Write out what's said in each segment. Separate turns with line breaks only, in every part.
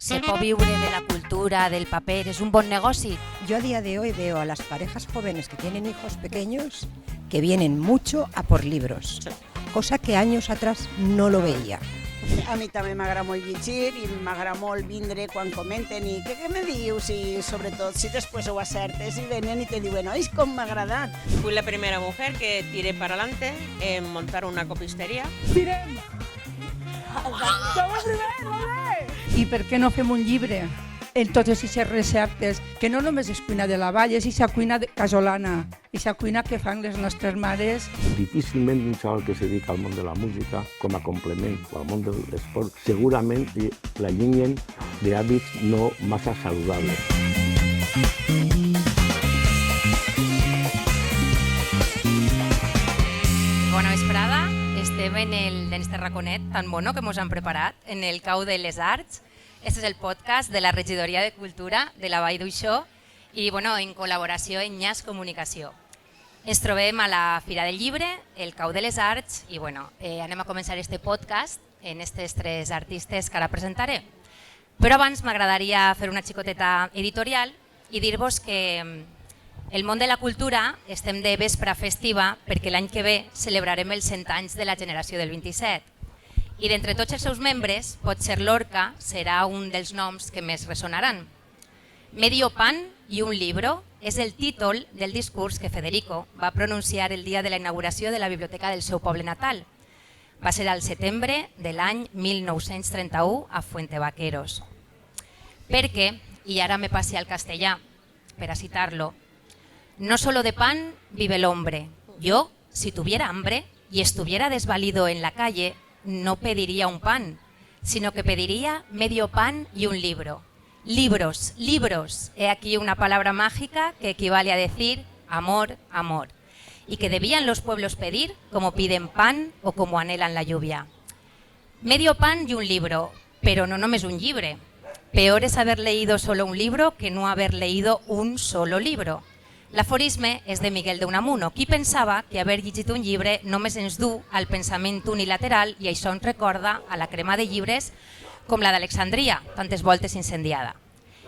¿Se puede vivir de la cultura, del papel? ¿Es un buen negocio?
Yo a día de hoy veo a las parejas jóvenes que tienen hijos pequeños que vienen mucho a por libros, cosa que años atrás no lo veía.
A mi també m'agrada molt llegir i m'agrada molt vindre quan comenten i què me dius i sobretot si després ho acertes i venen i te diuen oi, com m'ha agradat.
Fui la primera mujer que tiré para adelante en montar una copistería.
¡Tirem! Som el primer! I per què no fem un llibre en totes aquestes receptes, que no només és cuina de la vall, és aquesta cuina casolana, aquesta cuina que fan les nostres mares.
Difícilment un xaval que se dedica al món de la música com a complement o al món de l'esport segurament l'allunyen d'hàbits no massa saludables.
Bona vesprada, estem en este raconet tan bono que ens han preparat, en el Cau de les Arts. Este és el podcast de la Regidoria de Cultura de la Vall d'Uixó i en col·laboració amb Nyas Comunicació. Ens trobem a la Fira del Llibre, el Cau de les Arts i anem a començar este podcast en aquests tres artistes que ara presentaré. Però abans m'agradaria fer una xicoteta editorial i dir-vos que el món de la cultura estem de vespra festiva perquè l'any que ve celebrarem els 100 anys de la generació del 27. I d'entre tots els seus membres, potser Lorca serà un dels noms que més ressonaran. Medio pan y un libro és el títol del discurs que Federico va pronunciar el dia de la inauguració de la biblioteca del seu poble natal. Va ser al setembre de l'any 1931 a Fuentevaqueros. Perquè, i ara me passi al castellà, per a citar-lo, no solo de pan vive el hombre. Yo, si tuviera hambre y estuviera desvalido en la calle, no pediría un pan, sino que pediría medio pan y un libro. Libros, libros. He aquí una palabra mágica que equivale a decir amor, amor. Y que debían los pueblos pedir como piden pan o como anhelan la lluvia. Medio pan y un libro, pero no només un llibre. Peor es haber leído solo un libro que no haber leído un solo libro. L'aforisme és de Miguel de Unamuno, qui pensava que haver llegit un llibre només ens du al pensament unilateral i això ens recorda a la crema de llibres com la d'Alexandria, tantes voltes incendiada.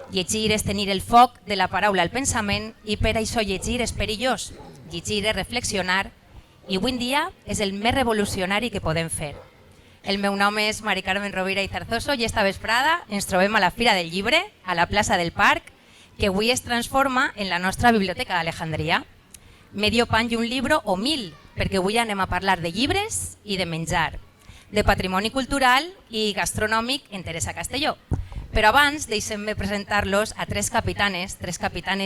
Llegir és tenir el foc de la paraula al pensament i per això llegir és perillós. Llegir és reflexionar i avui en dia és el més revolucionari que podem fer. El meu nom és Mari Carmen Rovira i Zarzoso i esta vesprada ens trobem a la Fira del Llibre, a la plaça del Parc, que avui es transforma en la nostra biblioteca d'Alejandria. Medio pan i un libro o 1000, perquè avui anem a parlar de llibres i de menjar, de patrimoni cultural i gastronòmic en Teresa Castelló. Però abans deixem-me presentar-los a tres capitanes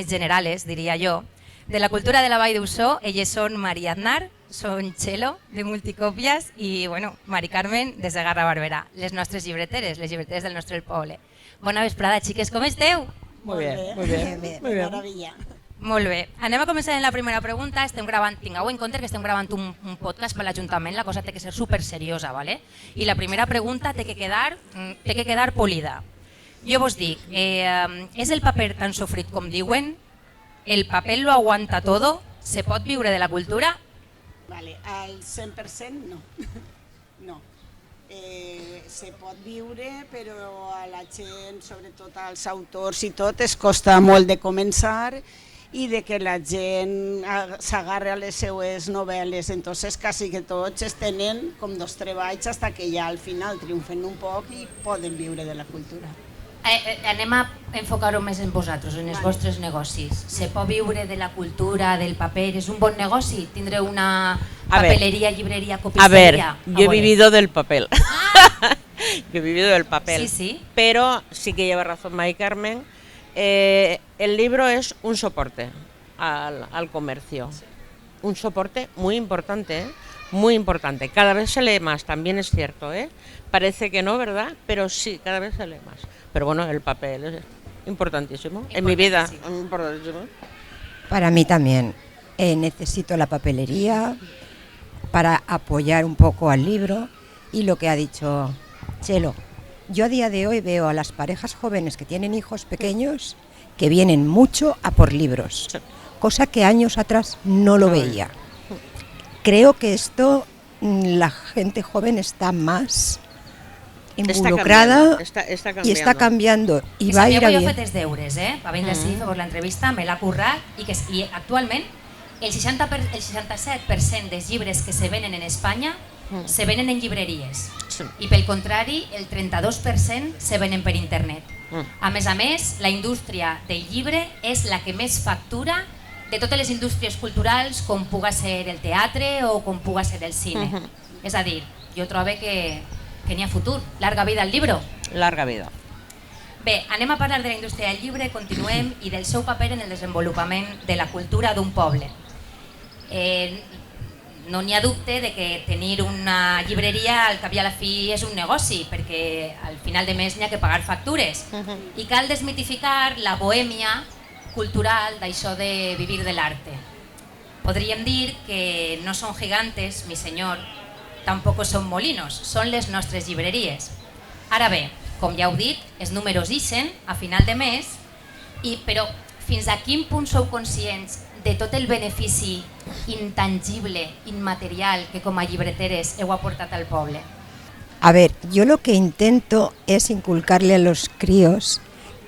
generales, diria jo, de la cultura de la Vall d'Uixó. Elles són Maria Aznar, són Txelo, de Multicòpies, i Mari Carmen, des de Garra Barbera, les nostres llibreteres, les llibreteres del nostre poble. Bona vesprada, xiques, com esteu?
Molt bé. Maravilla.
Molt bé. Anem a començar en la primera pregunta. Tingueu en compte que estem gravant un podcast per l'Ajuntament, la cosa té que ser super seriosa, ¿vale? I la primera pregunta té que quedar polida. Jo vos dic, és el paper tan sofrit com diuen? El paper lo aguanta todo? Se pot viure de la cultura?
Vale, al 100% no. No. Se pot viure, però a la gent, sobretot als autors i tot, es costa molt de començar i de que la gent s'agarre a les seues novel·les. Entonces, quasi que tots es tenen com dos treballs fins que ja al final triomfen un poc i poden viure de la cultura.
Anem a enfocar-ho més en vosaltres, en els vostres negocis. Se pot viure de la cultura, del paper? És un bon negoci? Tindré una papelería, librería, copistería.
A ver, yo he vivido del papel. Yo he vivido del papel.
Sí.
Pero sí que lleva razón Mari Carmen. El libro es un soporte al comercio. Un soporte muy importante, ¿eh? Muy importante. Cada vez se lee más, también es cierto, ¿eh? Parece que no, ¿verdad? Pero sí, cada vez se lee más. Pero bueno, el papel es importantísimo. En mi vida, importantísimo.
Para mí también. Necesito la papelería para apoyar un poco al libro y lo que ha dicho Txelo. Yo a día de hoy veo a las parejas jóvenes que tienen hijos pequeños que vienen mucho a por libros, cosa que años atrás no lo veía. Creo que esto, la gente joven está más involucrada
Està
y está cambiando y
Que
va a ir
sabíeu
a
que jo he
bien.
fet els deures, va vindre així, fer l'entrevista, me l'ha currat i actualment el 67% dels llibres que se venen en Espanya se venen en llibreries
Sí.
i pel contrari el 32% se venen per internet. A més, la indústria del llibre és la que més factura de totes les indústries culturals com puga ser el teatre o com puga ser el cine. És a dir, jo trobo que n'hi ha futur. Larga vida al llibre.
Larga vida.
Bé, anem a parlar de la indústria del llibre, continuem, i del seu paper en el desenvolupament de la cultura d'un poble. No n'hi ha dubte de que tenir una llibreria al cap i a la fi és un negoci, perquè al final de mes n'hi ha que pagar factures. I cal desmitificar la bohèmia cultural d'això de vivir de l'arte. Podríem dir que no són gigantes, mi senyor, tampoc són molinos, són les nostres llibreries. Ara bé, com ja heu dit, els números ixen a final de mes, però fins a quin punt sou conscients de tot el benefici intangible, inmaterial, que com a llibreteres heu aportat al poble?
A ver, yo lo que intento es inculcarle a los críos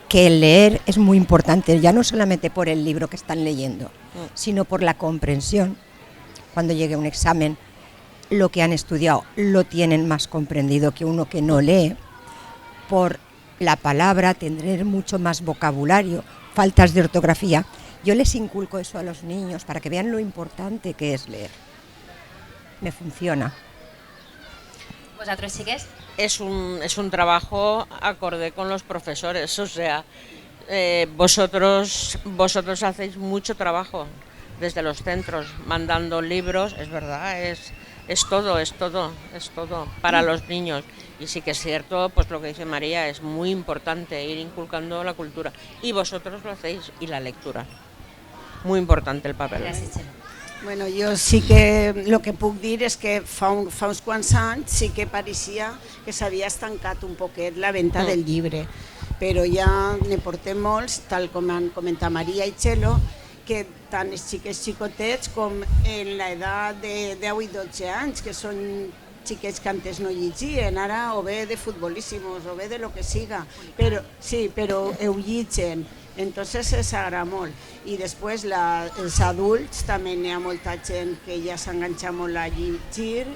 que leer es muy importante, ya no solamente por el libro que están leyendo, sino por la comprensión. Cuando llegue un examen, lo que han estudiado lo tienen más comprendido que uno que no lee. Por la palabra, tener mucho más vocabulario, faltas de ortografía. Yo les inculco eso a los niños para que vean lo importante que es leer. Me funciona.
¿Vosotros xiques?
Es un trabajo acorde con los profesores, o sea, vosotros hacéis mucho trabajo desde los centros, mandando libros, es verdad, es todo para los niños. Y sí que es cierto, pues lo que dice María, es muy importante ir inculcando la cultura. Y vosotros lo hacéis, y la lectura. Muy importante el papel.
Gràcies, Txelo.
Bueno, jo sí que el que puc dir és que fa uns quants anys sí que pareixia que s'havia estancat un poquet la venda del llibre, però ja ne portem molts, tal com han comentat Maria i Txelo, que tant els xiquets xicotets com en l'edat de 10 i 12 anys, que són xiquets que antes no llegien, ara o bé de futbolíssimos o bé de lo que siga, però sí, però ho llitgen. Entonces es agrada molt. I després els adults també n'hi ha molta gent que ja s'enganxa molt a llegir.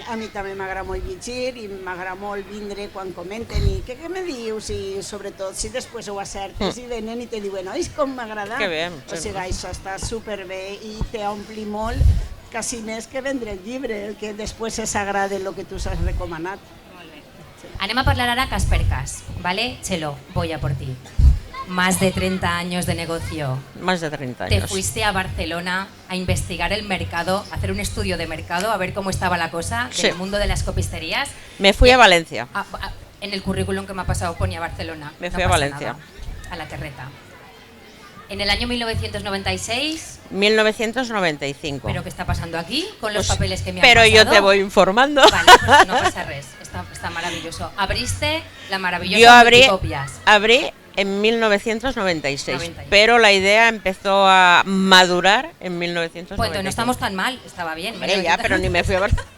A mi també m'agrada molt llegir i m'agrada molt vindre quan comenten i què me dius, i sobretot si després ho acertes i venen i te diuen oi, com m'agrada.
Que bé.
O sigui, això està superbé i t'ompli molt, quasi més que vendre el llibre, el que després és agrada el que tu has recomanat.
Anem a parlar ara cas per cas, ¿vale? Txelo, voy a por ti. Más de 30 años de negocio.
Más de 30
Te
años.
fuiste a Barcelona a investigar el mercado, a hacer un estudio de mercado, a ver cómo estaba la cosa
Sí.
del mundo de las copisterías.
Me fui a Valencia.
En el currículum que me ha pasado ponía Barcelona.
Me
No
fui a
pasa
Valencia.
nada. A la terreta. En el año 1996,
1995.
¿pero qué está pasando aquí con los
Pues,
papeles que me han
pero
pasado?
yo te voy informando.
Vale, pues no pasa res, está maravilloso. Abriste la maravillosa
Yo abrí
Multicopias.
en 1996,
96.
pero la idea empezó a madurar en 1995.
Pues no estamos tan mal, estaba bien.
Hombre, ya, pero ni me fui a Barcelona.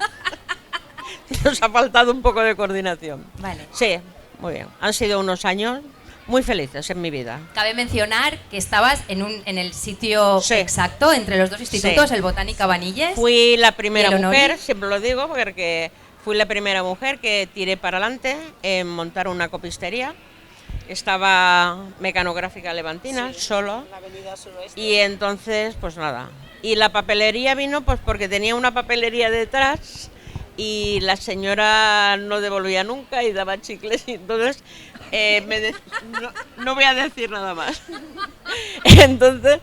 Nos ha faltado un poco de coordinación.
Vale.
Sí, muy bien. Han sido unos años muy felices en mi vida.
Cabe mencionar que estabas en el sitio
Sí.
exacto entre los dos institutos,
Sí.
el Botánica Vanilles.
Fui la primera
¿Y el Honori?
mujer, siempre lo digo, porque fui la primera mujer que tiré para adelante en montar una copistería. Estaba Mecanográfica Levantina, solo.
La Avenida Suroeste.
Y entonces, pues nada. Y la papelería vino pues porque tenía una papelería detrás y la señora no devolvía nunca y daba chicles y entonces no voy a decir nada más. Entonces,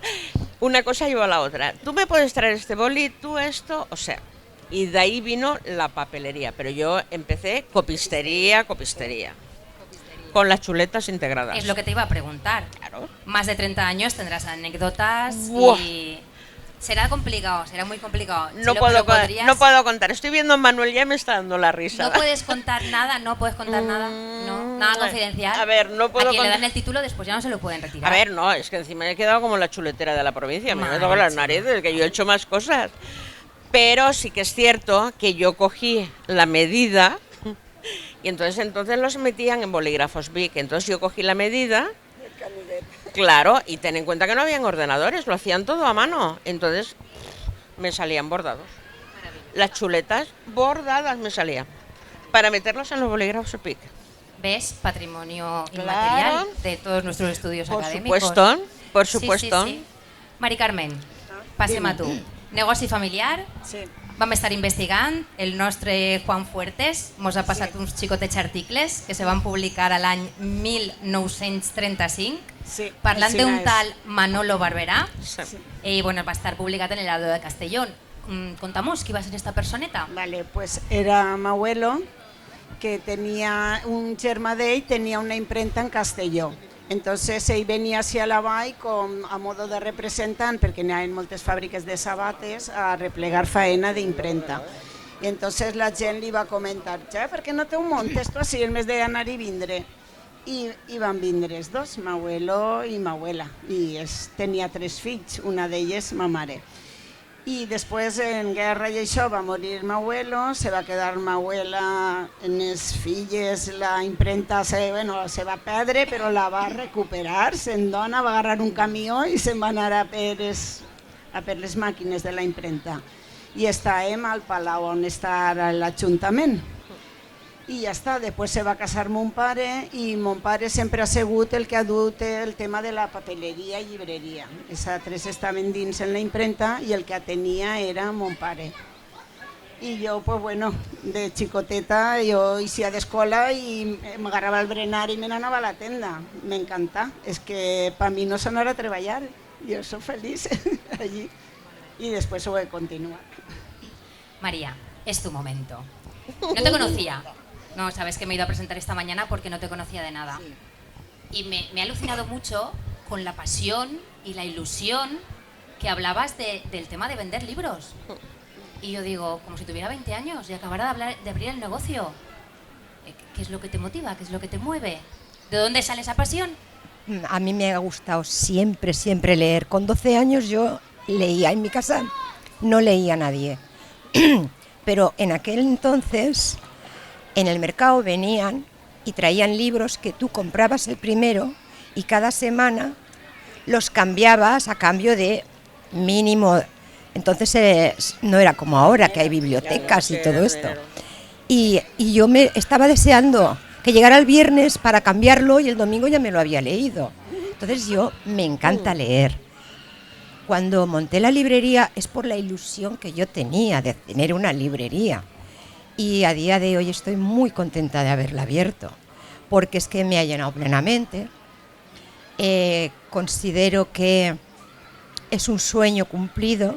una cosa llevó a la otra. Tú me puedes traer este boli, tú esto, o sea. Y de ahí vino la papelería, pero yo empecé copistería. Con las chuletas integradas.
Es lo que te iba a preguntar.
Claro.
Más de 30 años, tendrás anécdotas
Buah.
y será complicado, será muy complicado.
No
Chelo,
puedo,
pero podrías-
no puedo contar. Estoy viendo a Manuel, ya me está dando la risa.
No puedes contar nada, no puedes contar nada, no, nada confidencial.
A ver, no puedo
A quien le
contar-
dan el título después ya no se lo pueden retirar.
A ver, no, es que encima he quedado como la chuletera de la provincia. Me
Madre
toco las
mía.
narices, que yo he hecho más cosas. Pero sí que es cierto que yo cogí la medida Y entonces los metían en bolígrafos Bic. Entonces yo cogí la medida, claro, y ten en cuenta que no habían ordenadores, lo hacían todo a mano. Entonces me salían bordados. Las chuletas bordadas me salían para meterlos en los bolígrafos Bic.
¿Ves? Patrimonio
Claro.
inmaterial de todos nuestros estudios
Por
académicos.
supuesto, por
Sí,
supuesto.
sí, sí. Mari Carmen, passem a tu. Negoci familiar,
Sí.
vam estar investigant, el nostre Juan Fuertes mos ha passat uns xicotets articles que se van publicar a l'any 1935
Sí,
parlant
així
d'un
és.
tal Manolo Barberà
Sí.
i bueno, va estar publicat en el Heraldo de Castellón. Contamos qui va ser esta personeta.
Vale, pues era mi abuelo que tenía un germà d'ell, tenía una imprenta en Castelló. Entonces ell venia hacia la vall a modo de representant, perquè n'hi ha moltes fàbriques de sabates, a replegar faena d'imprenta. I entonces la gent li va comentar, ja, per què no te ho montes tu així el mes d'anar i vindre? I van vindre els dos, mi abuelo i mi abuela, i tenia 3 fills, una d'elles ma mare. I després en guerra i això va morir mi abuelo, se va quedar mi abuela en les filles, la imprenta se va perdre però la va recuperar, se'n dona, va agarrar un camió i se'n va anar a per les màquines de la imprenta. I estàvem al palau on està ara l'Ajuntament. I ja està, després se va casar mon pare i mon pare sempre ha sigut el que ha dut el tema de la papeleria i llibreria. Els altres estaven dins en la imprenta i el que atenia era mon pare. I jo, pues bueno, de xicoteta, jo eixia d'escola i m'agarrava el berenar i me n'anava a la tenda. M'encanta, és que per mi no s'anar a treballar, jo soc feliç allí. Y después ho he continuat.
María, es tu momento. No te conocía. No, sabes que me he ido a presentar esta mañana porque no te conocía de nada. Y me ha alucinado mucho con la pasión y la ilusión que hablabas del tema de vender libros. Y yo digo, como si tuviera 20 años y acabara de abrir el negocio. ¿Qué es lo que te motiva? ¿Qué es lo que te mueve? ¿De dónde sale esa pasión?
A mí me ha gustado siempre, siempre leer. Con 12 años yo leía en mi casa, no leía a nadie. Pero en aquel entonces, en el mercado venían y traían libros que tú comprabas el primero y cada semana los cambiabas a cambio de mínimo. Entonces no era como ahora, que hay bibliotecas y todo esto. Y yo me estaba deseando que llegara el viernes para cambiarlo y el domingo ya me lo había leído. Entonces me encanta leer. Cuando monté la librería es por la ilusión que yo tenía de tener una librería. Y a día de hoy estoy muy contenta de haberla abierto, porque es que me ha llenado plenamente. Considero que es un sueño cumplido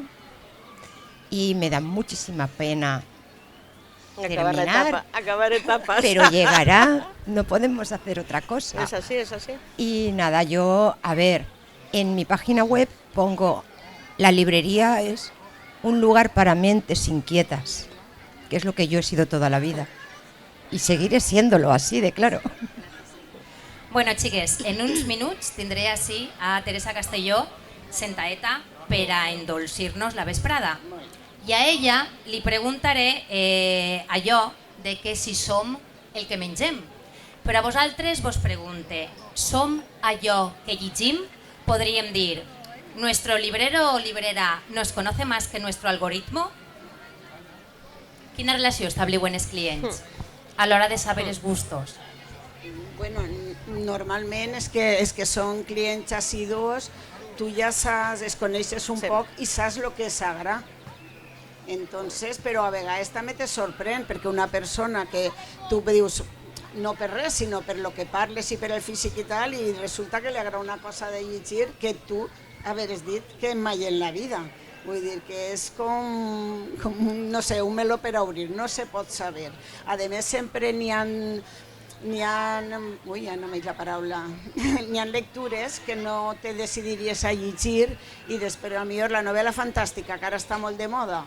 y me da muchísima pena terminar,
acabar etapas.
pero llegará, no podemos hacer otra cosa.
Es así, es así.
Y nada, en mi página web pongo, la librería es un lugar para mentes inquietas, que es lo que yo he sido toda la vida. Y seguiré siéndolo así de claro.
Bueno, xiques, en uns minuts tindré així a Teresa Castelló sentaeta per a endolcir-nos la vesprada. I a ella li preguntaré allò de que si som el que mengem. Però a vosaltres vos pregunte, som allò que llegim? Podríem dir, ¿nuestro librero o librera nos conoce más que nuestro algoritmo? Quina relació establiu en els clients a l'hora de saber els gustos?
Bueno, normalment és que són clients assidus, tu ja saps, es coneixes un poc i saps el que s'agrada. Entonces, però a vegades també te sorprèn, perquè una persona que tu dius, no per res, sinó per lo que parles i per el físic i tal, i resulta que li agrada una cosa de llegir que tu haveres dit que mai en la vida. Vull dir que és com no sé, un meló per obrir, no se pot saber. A més, sempre n'hi ha, ui, ja no m'he la paraula, n'hi ha lectures que no te decidiries a llegir i després potser la novel·la fantàstica, que ara està molt de moda.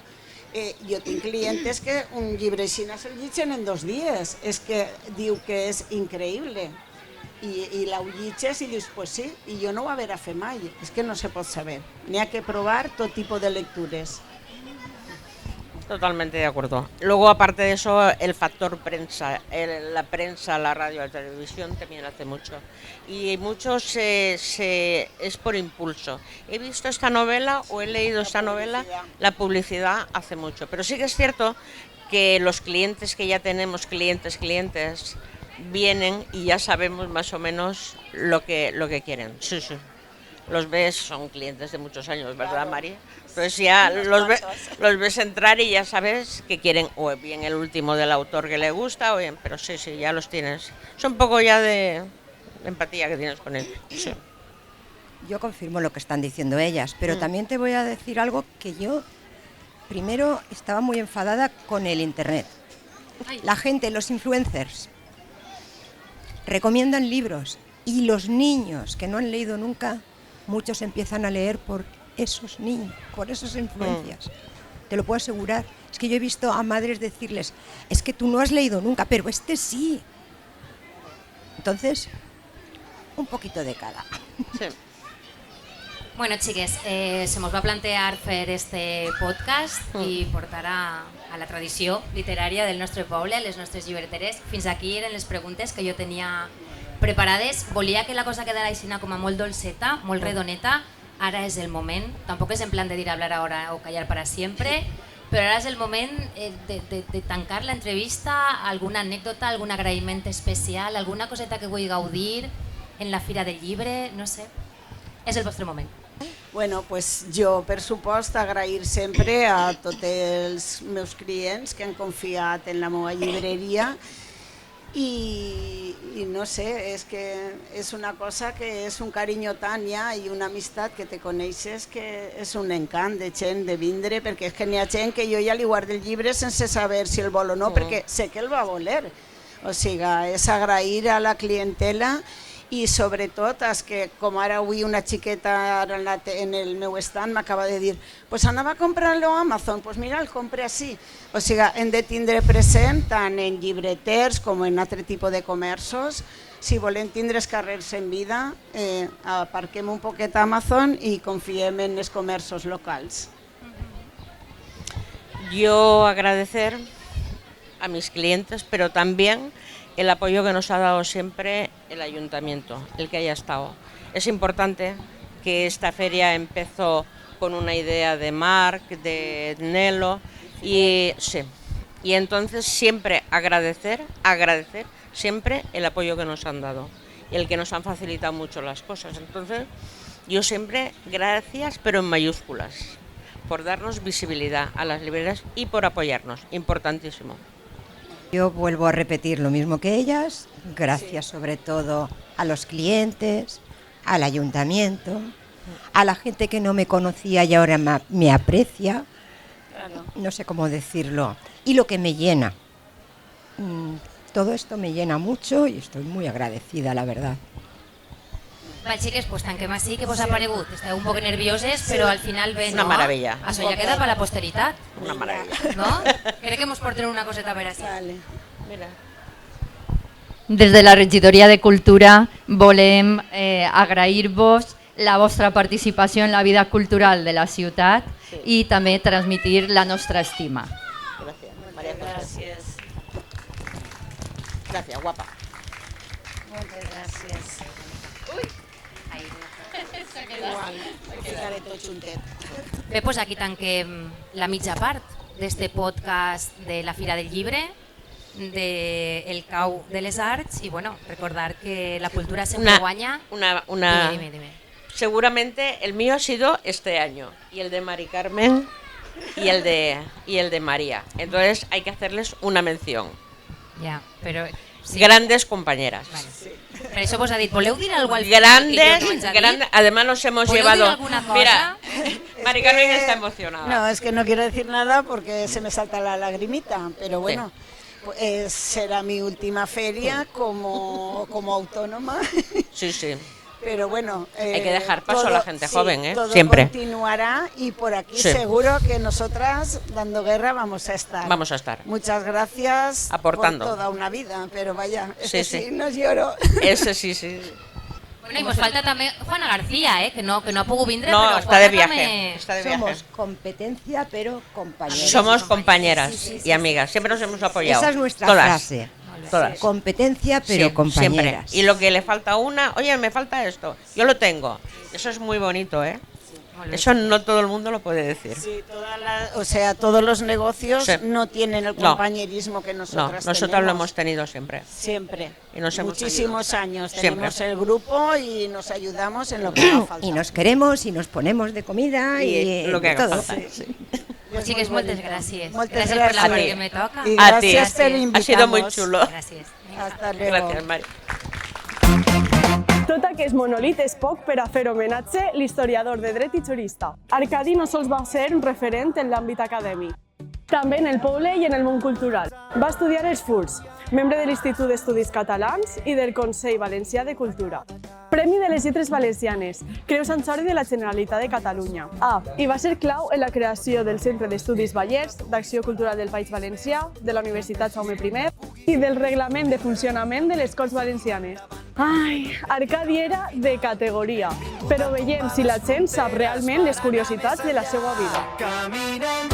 Jo tinc clientes que un llibre així se'l llitgen en 2 dies, és que diu que és increïble. I la llitges i dius, pues sí, i jo no ho haver a fer mai, és que no se pot saber. N'hi ha que provar tot tipus de lectures.
Totalmente de acuerdo. Luego, aparte de eso, el factor prensa, la prensa, la radio, la televisión también hace mucho. Y mucho es por impulso. He visto esta novela o he leído esta novela, la publicidad hace mucho. Pero sí que es cierto que los clientes que ya tenemos, clientes, vienen y ya sabemos más o menos lo que quieren. Sí, sí. Los ves, son clientes de muchos años, ¿verdad, claro, María? Entonces ya los ves entrar y ya sabes que quieren, o bien el último del autor que le gusta, o bien, pero sí, ya los tienes. Es un poco ya de empatía que tienes con él. Sí.
Yo confirmo lo que están diciendo ellas, pero también te voy a decir algo que yo, primero, estaba muy enfadada con el Internet. La gente, los influencers, recomiendan libros y los niños que no han leído nunca, muchos empiezan a leer por esos niños, por esas influencias. Te lo puedo asegurar. Es que yo he visto a madres decirles, es que tú no has leído nunca, pero este sí. Entonces, un poquito de cada.
Sí.
Bueno, xiques, se mos va plantear fer este podcast i portar a la tradició literària del nostre poble, les nostres llibreteres. Fins aquí eren les preguntes que jo tenia preparades. Volia que la cosa quedara així com a molt dolceta, molt redoneta. Ara és el moment, tampoc és en plan de dir hablar ahora o callar para siempre, però ara és el moment de tancar l'entrevista, alguna anècdota, algun agraïment especial, alguna coseta que vull gaudir en la Fira del Llibre, no sé. És el vostre moment.
Bueno, pues jo, per supost, agrair sempre a tots els meus clients que han confiat en la meva llibreria i no sé, és que és una cosa que és un carinyo tan ja i una amistat que te coneixes que és un encant de gent de vindre, perquè és que n'hi ha gent que jo ja li guardo el llibre sense saber si el vol o no, perquè sé que el va voler. O sigui, és agrair a la clientela i sobretot és que, com ara avui una xiqueta en el meu stand m'acaba de dir pues anava a comprar-lo a Amazon, pues mira, el compre així. O sigui, hem de tindre present tant en llibreters com en altre tipus de comerços. Si volem tindre els carrers en vida, aparquem un poquet a Amazon i confiem en els comerços locals.
Yo agradecer a mis clientes, pero también el apoyo que nos ha dado siempre el ayuntamiento, el que haya estado. Es importante que esta feria empezó con una idea de Marc, de Nelo, y entonces siempre agradecer siempre el apoyo que nos han dado y el que nos han facilitado mucho las cosas. Entonces yo siempre gracias, pero en mayúsculas, por darnos visibilidad a las librerías y por apoyarnos, importantísimo.
Yo vuelvo a repetir lo mismo que ellas, gracias sobre todo a los clientes, al ayuntamiento, a la gente que no me conocía y ahora me aprecia, no sé cómo decirlo, y lo que me llena. Todo esto me llena mucho y estoy muy agradecida, la verdad.
Vale, xiques, pues tanquem així, que vos ha paregut? Esteu un poc nervioses, però al final bé,
Una
no?
maravilla.
Això ja queda per la posteritat,
Una maravilla.
no? Crec que mos porten una coseta per així.
Vale.
Mira.
Des de la Regidoria de Cultura volem agrair-vos la vostra participació en la vida cultural de la ciutat i també transmitir la nostra estima.
Gracias, María José. Gracias, guapa.
Moltes gràcies. Igual, ficaré tot juntet.
Bé, doncs aquí tanquem la mitja part d'este podcast de la Fira del Llibre, del Cau de les Arts, y bueno, recordar que la cultura siempre guanya. Dime.
Seguramente el mío ha sido este año, y el de Mari Carmen y el de María. Entonces hay que hacerles una mención.
Ya, pero... Sí.
Grandes compañeras.
Vale. Sí. Pero eso vos ha dicho, ¿voleu dir algo al
grandes, además nos hemos llevado...
alguna cosa?
Mira, Mari Carmen está emocionada.
No, es que no quiero decir nada porque se me salta la lagrimita, pero bueno, pues será mi última feria como autónoma.
Sí.
Pero bueno,
hay que dejar paso a la gente joven,
todo
siempre.
Continuará y por aquí seguro que nosotras, dando guerra, vamos a estar.
Vamos a estar.
Muchas gracias
aportando
por toda una vida, pero vaya,
sí.
no lloro.
Ese sí.
Bueno, i mos falta també Juana García, que no ha pogut vindre,
No,
però
está de
Juana
viaje.
també...
Está de viaje.
Somos competencia, pero compañeras.
Somos compañeras y amigas. Siempre nos hemos apoyado.
Esa es nuestra
Todas.
frase.
Todas.
Competencia, pero
Sí,
compañeras.
siempre. Y lo que le falta a una, oye, me falta esto, yo lo tengo. Eso es muy bonito, ¿eh? Eso no todo el mundo lo puede decir.
Sí, todos los negocios
Sí.
no tienen el
No.
compañerismo que
No,
nosotras
nosotras
tenemos.
lo hemos tenido siempre.
Siempre.
Y nos hemos
Muchísimos años.
Siempre.
Tenemos el grupo y nos ayudamos en lo que haga falta.
Y nos queremos y nos ponemos de comida y
lo que
de
haga
todo.
falta.
Pues sí que es moltes gràcies.
Moltes
Gràcies per la
gràcies.
part que me toca.
Y
A ti.
gracias por
Gràcies.
invitarnos.
Ha sido muy chulo.
Gràcies.
Hasta luego.
Gracias, Mari.
Tot aquest monolit és poc per a fer homenatge a l'historiador de dret i jurista. Arcadi no sols va ser un referent en l'àmbit acadèmic, també en el poble i en el món cultural. Va estudiar els Furs, membre de l'Institut d'Estudis Catalans i del Consell Valencià de Cultura. Premi de les Lletres Valencianes, Creu Sant Jordi de la Generalitat de Catalunya. I va ser clau en la creació del Centre d'Estudis Ballers, d'Acció Cultural del País Valencià, de la Universitat Jaume I i del Reglament de Funcionament de les Corts Valencianes. Ai, Arcadi era de categoria, però veiem si la gent sap realment les curiositats de la seva vida.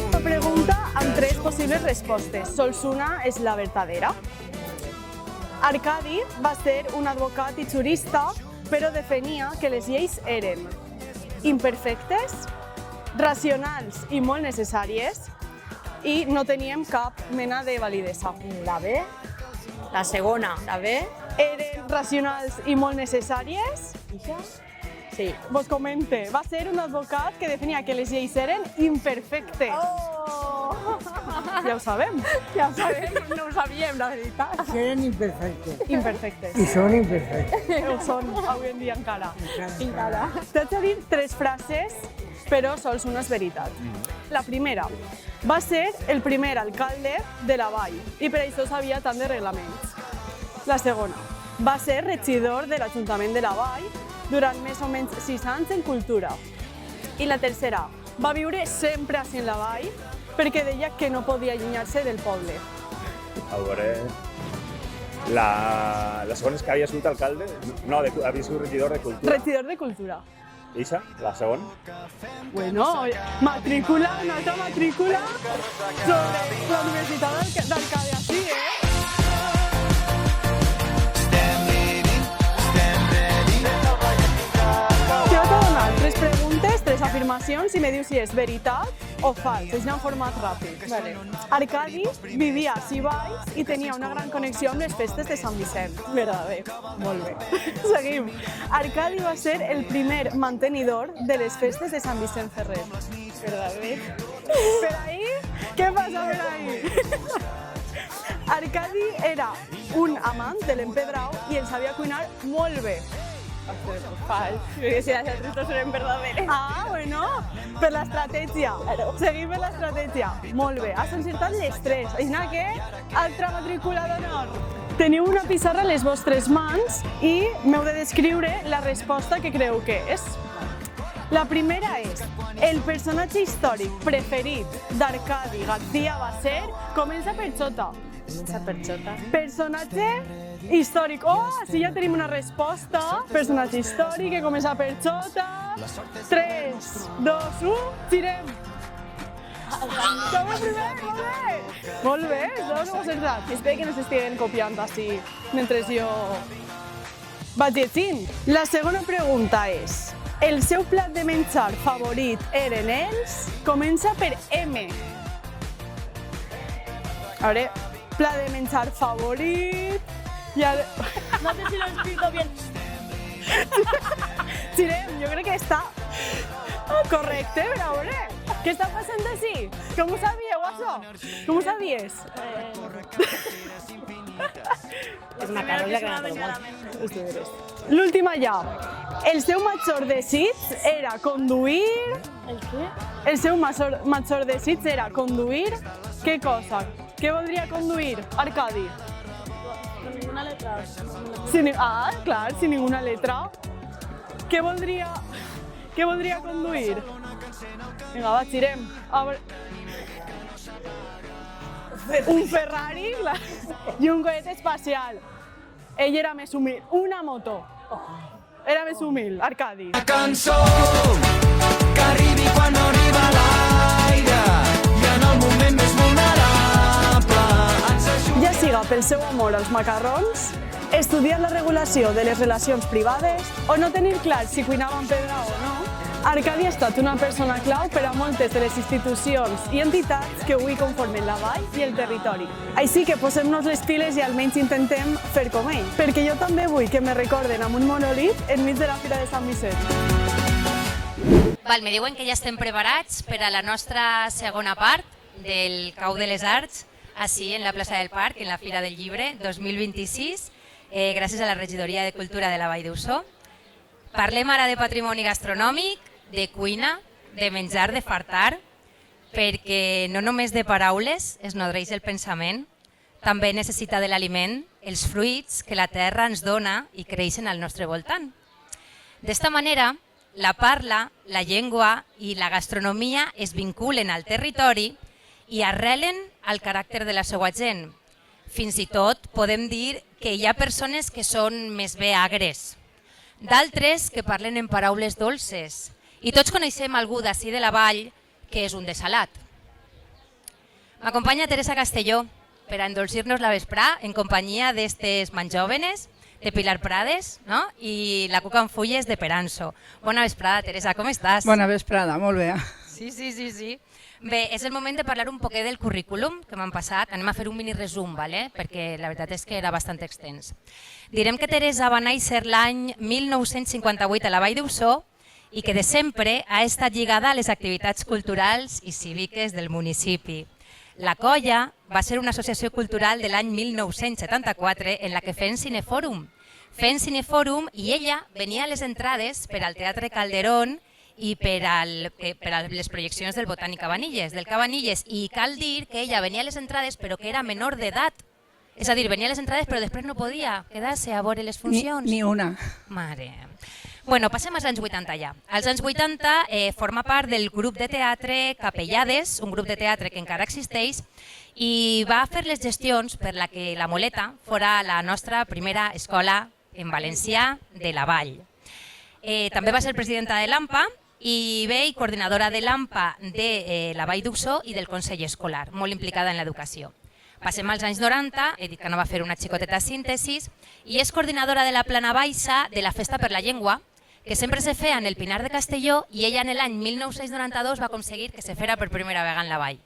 Una pregunta amb tres possibles respostes. Sols una és la verdadera. Arcadi va ser un advocat i jurista, però defenia que les lleis eren imperfectes, racionals i molt necessàries i no teníem cap mena de validesa.
La B, la segona, la B.
Eren racionals i molt necessàries?
Sí.
Vos comente, va ser un advocat que definia que les lleis eren imperfectes.
Oh!
Ja ho sabem.
Ja ho sabem, no ho sabíem, la veritat.
Eren imperfectes.
Imperfectes.
I són imperfectes.
Ho són avui en dia encara.
Encara.
T'haig de dir tres frases, però sols una és veritat. La primera, va ser el primer alcalde de la vall i per això sabia tant de reglaments. La segona, va ser regidor de l'Ajuntament de la Vall durant més o menys 6 anys en cultura. I la tercera, va viure sempre a la Vall perquè deia que no podia allunyar-se del poble.
A veure... La segona és que havia sigut alcalde? No, havia sigut regidor de cultura.
Regidor de cultura.
Ixa, la segona?
Bueno, matrícula, una altra matrícula sobre la Universitat d'Arcàdia, sí, Te vaig a donar 3 preguntes, 3 afirmacions i me dius si és veritat o fals. És en format ràpid. Vale. Arcadi vivia a Civalls i tenia una gran connexió amb les festes de Sant Vicent. Verdader. Molt bé. Seguim. Arcadi va ser el primer mantenidor de les festes de Sant Vicent Ferrer. Verdader. Per ahí? Què passa per ahí? Arcadi era un amant de l'empedrau i el sabia cuinar molt bé.
Fals, perquè si les altres dos eren verdaderes.
Bueno, per l'estratègia. Seguim per l'estratègia. Molt bé, has encertat les 3. Així que, altra matrícula d'honor. Teniu una pissarra a les vostres mans i m'heu de descriure la resposta que creu que és. La primera és, el personatge històric preferit d'Arcadi García va ser, comença per Xota.
Comença per Xota.
Personatge històric. Sí, ja tenim una resposta. Personatge històric que comença per Xota. 3, 2, 1, tirem. Som el primer, molt bé! Molt bé, doncs ho has acertat. Espero que no s'estiguen copiant així mentre jo vaig llegint. La segona pregunta és, el seu plat de menjar favorit eren els? Comença per M. A veure, plat de menjar favorit...
No sé si lo he escrito bien.
Tirem, jo crec que està correcte, però a veure, què està passant així? Com ho sabíeu, això? Com ho sabies?
És una carrolla que m'ha molt.
L'última ja. El seu major desig era conduir...
El què?
El seu major desig era conduir... Què cosa? Què voldria conduir, Arcadi?
Con ninguna letra.
Clar, sin ninguna letra. Què voldria conduir? Vinga, va, tirem. A veure... un Ferrari i un coet espacial. Ell era més humil. Una moto. Era més humil, Arcadi.
La cançó que arribi quan no arriba l'aire i en el moment més vulnerable ens ajuda.
Ja siga pel seu amor als macarrons, estudiar la regulació de les relacions privades o no tenir clar si cuinava amb pedra o no, Arcadi ha estat una persona clau per a moltes de les institucions i entitats que avui conformen la vall i el territori. Així que posem-nos les piles i almenys intentem fer com ell, perquè jo també vull que me recorden amb un monolit enmig de la Fira de Sant Vicent.
Val, me diuen que ja estem preparats per a la nostra segona part del Cau de les Arts, així en la plaça del Parc, en la Fira del Llibre 2026, gràcies a la Regidoria de Cultura de la Vall d'Uixó. Parlem ara de patrimoni gastronòmic, de cuina, de menjar, de fartar, perquè no només de paraules es nodreix el pensament, també necessita de l'aliment, els fruits que la terra ens dona i creixen al nostre voltant. D'esta manera, la parla, la llengua i la gastronomia es vinculen al territori i arrelen al caràcter de la seva gent. Fins i tot podem dir que hi ha persones que són més bé agres, d'altres que parlen en paraules dolces, i tots coneixem algú d'ací de la vall que és un desalat. M'acompanya Teresa Castelló per a endolcir-nos la vesprà en companyia d'estes manjòvenes, de Pilar Prades, no? I la cuca amb fulles de Peranso. Bona vesprada, Teresa, com estàs?
Bona vesprada, molt bé.
Sí. Bé, és el moment de parlar un poquet del currículum que m'han passat. Anem a fer un mini resum, ¿vale? Perquè la veritat és que era bastant extens. Direm que Teresa va néixer l'any 1958 a la Vall d'Uixó i que de sempre ha estat lligada a les activitats culturals i cíviques del municipi. La Colla va ser una associació cultural de l'any 1974 en la que feien cinefòrum. Feien cinefòrum i ella venia a les entrades per al Teatre Calderón i per a les projeccions del Botànic Cabanilles, del Cabanilles. I cal dir que ella venia a les entrades però que era menor d'edat. És a dir, venia a les entrades però després no podia quedar-se a veure les funcions.
Ni una.
Mare. Bueno, passem als anys 80 ja. Als anys 80 forma part del grup de teatre Capellades, un grup de teatre que encara existeix, i va fer les gestions per la que la Moleta fora la nostra primera escola en valencià de la Vall. També va ser presidenta de l'AMPA i bé, i coordinadora de l'AMPA de la Vall d'Uixó i del Consell Escolar, molt implicada en l'educació. Passem als anys 90, he dit que no va fer una xicoteta síntesi, i és coordinadora de la Plana Baixa de la Festa per la Llengua, que sempre se feia en el Pinar de Castelló i ella en l'any 1992 va aconseguir que se fera per primera vegada en la Vall.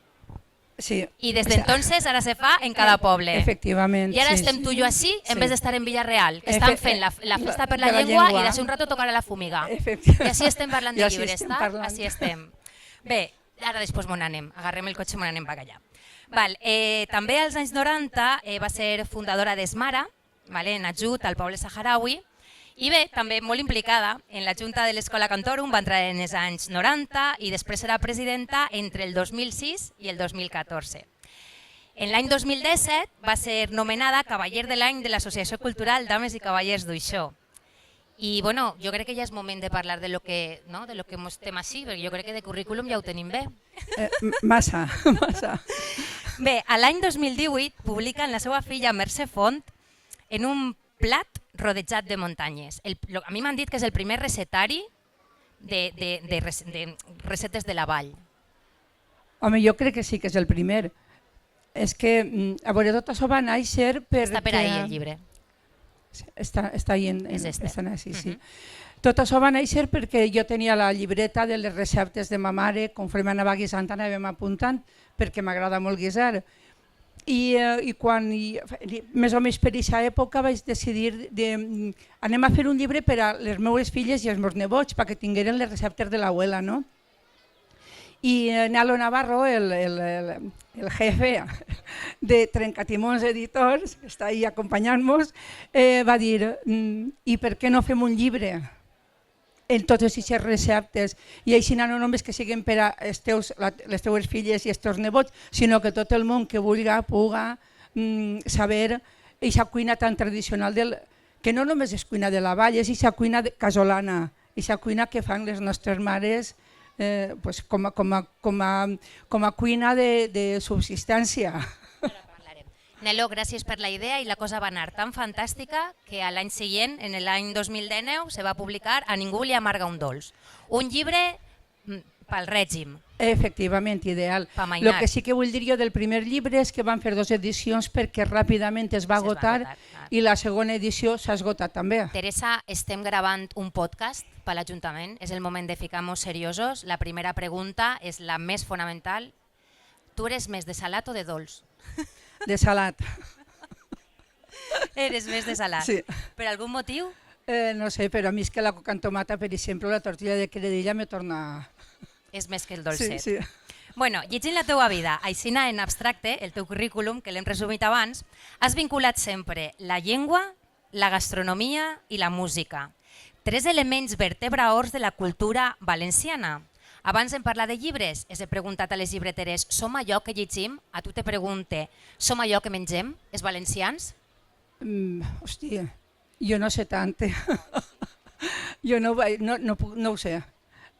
Sí.
I des d'entonces ara se fa en cada poble.
Efectivament.
I ara estem tu i jo així en vez d'estar en Villarreal, que estan fent la Festa per la Llengua i d'ací un rato tocarà la fumiga. I així estem parlant de llibres, així estem. Bé, ara després m'on anem, agarrem el cotxe i m'on anem per allà. També als anys 90 va ser fundadora d'Esmara, en ajut al poble saharaui, i bé, també molt implicada en la Junta de l'Escola Cantorum, va entrar en els anys 90 i després serà presidenta entre el 2006 i el 2014. En l'any 2017 va ser nomenada Cavaller de l'Any de l'Associació Cultural Dames i Cavallers d'Uixó. I bueno, jo crec que ja és moment de parlar de lo que estem així, perquè jo crec que de currículum ja ho tenim bé.
Massa.
Bé, a l'any 2018 publica en la seva filla Mercè Font en un plat rodejat de muntanyes. A mi m'han dit que és el primer recetari de recetes de la Vall.
Home, jo crec que sí que és el primer. És que, a veure, tot això va néixer perquè...
Està per ahí el llibre.
Està ahí.
És este.
Sí. Tot això va néixer perquè jo tenia la llibreta de les receptes de ma mare, conforme anava guisant anàvem apuntant, perquè m'agrada molt guisar. I quan, més o menys per aquesta època, vaig decidir anem a fer un llibre per a les meves filles i els meus nebots, perquè tingueren les receptes de l'abuela, no? I Nalo Navarro, el jefe de Trencatimons Editors, que està ahí acompanyant-nos, va dir, i per què no fem un llibre en totes aquestes receptes, i així no només que siguin per a les teues filles i els teus nebots, sinó que tot el món que vulgui puga saber aquesta cuina tan tradicional, que no només és cuina de la Vall, és aquesta cuina casolana, aquesta cuina que fan les nostres mares com a cuina de subsistència.
Nelo, gràcies per la idea i la cosa va anar tan fantàstica que a l'any següent, en l'any 2019, se va publicar A ningú li amarga un dolç. Un llibre pel règim.
Efectivament, ideal.
Pa mainar.
El que sí que vull dir jo del primer llibre és que van fer 2 edicions perquè ràpidament es va agotar i la segona edició s'ha esgotat també.
Teresa, estem gravant un podcast per l'Ajuntament. És el moment de ficar-nos seriosos. La primera pregunta és la més fonamental. Tu eres més de salat o de dolç?
De salat.
Eres més de salat.
Sí.
Per algun motiu?
No sé, però a mi és que la coca amb tomata, per exemple, la tortilla de credilla me torna...
És més que el dolcet.
Sí.
Bueno, llegint la teua vida, aixina en abstracte, el teu currículum, que l'hem resumit abans, has vinculat sempre la llengua, la gastronomia i la música. 3 elements vertebraors de la cultura valenciana. Abans em parlar de llibres, he preguntat a les llibreteres, som allò que llegim? A tu te pregunte, som allò que mengem, els valencians?
Hòstia, jo no sé tant. Jo no ho sé.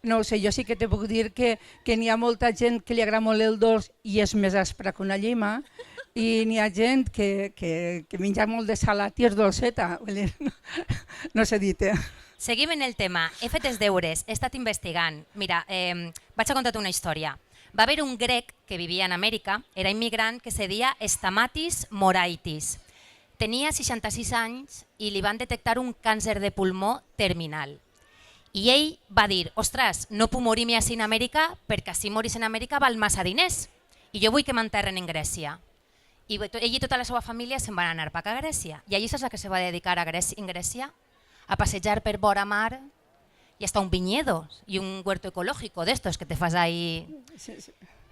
No ho sé, jo sí que te puc dir que n'hi ha molta gent que li agrada molt el dolç i és més aspre que una llima, i n'hi ha gent que menja molt de salat i és dolceta. No sé dir.
Seguim en el tema. He fet els deures, he estat investigant. Mira, vaig a contar una història. Va haver un grec que vivia en Amèrica, era immigrant, que se deia Stamatis Moraitis. Tenia 66 anys i li van detectar un càncer de pulmó terminal. I ell va dir, ostres, no puc morir-me així en Amèrica perquè si moris en Amèrica val massa diners i jo vull que m'enterren en Grècia. I ell i tota la seva família se'n van anar cap a Grècia. I allí saps a què se va dedicar en Grècia? A passejar per vora mar i hasta un viñedo i un huerto ecológico d'estos que te fas ahí.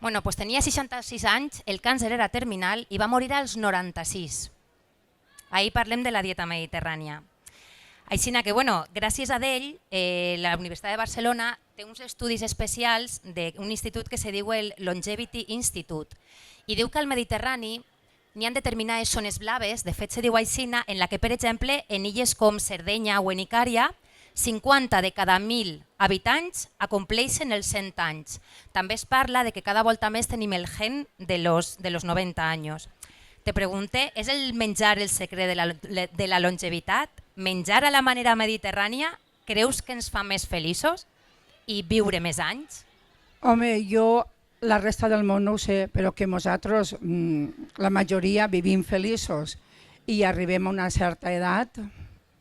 Bueno, pues tenia 66 anys, el càncer era terminal i va morir als 96. Ahí parlem de la dieta mediterrània. Així que, bueno, gràcies a ell, la Universitat de Barcelona té uns estudis especials d'un institut que se diu el Longevity Institute i diu que al Mediterrani n'hi ha determinades zones blaves, de fet se diu així, en la que, per exemple, en illes com Sardenya o en Icària, 50 de cada 1.000 habitants acompleixen els 100 anys. També es parla de que cada volta més tenim el gen de los 90 anys. Te pregunte, és el menjar el secret de la longevitat? Menjar a la manera mediterrània creus que ens fa més feliços i viure més anys?
Home, jo la resta del món no ho sé, però que nosaltres, la majoria, vivim feliços i arribem a una certa edat,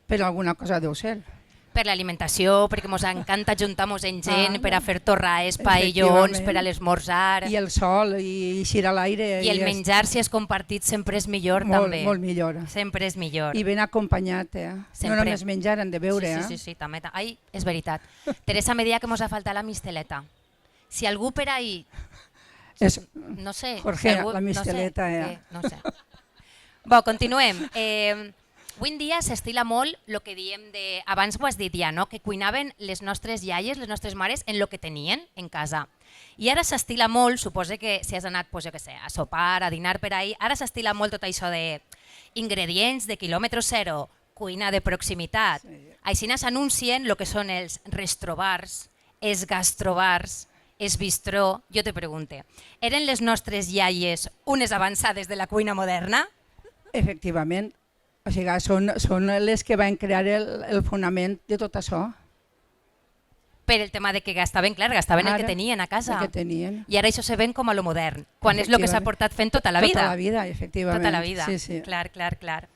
per alguna cosa deu ser.
Per l'alimentació, perquè ens encanta ajuntar-nos en gent per a fer torraes, paellons, per a l'esmorzar.
I el sol, i eixir a l'aire.
I el menjar, si és compartit, sempre és millor també.
Molt millor.
Sempre és millor.
I ben acompanyat, no només menjar, han de beure.
Sí, també. Ai, és veritat. Teresa me deia que ens ha faltat la misteleta. Si algú per ahí... No sé.
Jorge, la misteleta.
No sé. Bo, continuem. Avui en dia s'estila molt el que diem de... Abans ho has dit ja, no? Que cuinaven les nostres iaies, les nostres mares, en el que tenien en casa. I ara s'estila molt, suposo que si has anat, pues, jo què sé, a sopar, a dinar per ahí, ara s'estila molt tot això de ingredients de quilòmetre zero, cuina de proximitat. Així s'anuncien el que són els restrobars, els gastrobars, els bistró. Jo te pregunte, eren les nostres iaies unes avançades de la cuina moderna?
Efectivament. O sigui, són les que van crear el fonament de tot això.
Per el tema de que gastaven el que tenien a casa.
El que tenien.
I ara això se ven com a lo modern, quan és el que s'ha portat fent tota la vida.
Tota la vida, efectivament.
Tota la vida,
sí.
Clar.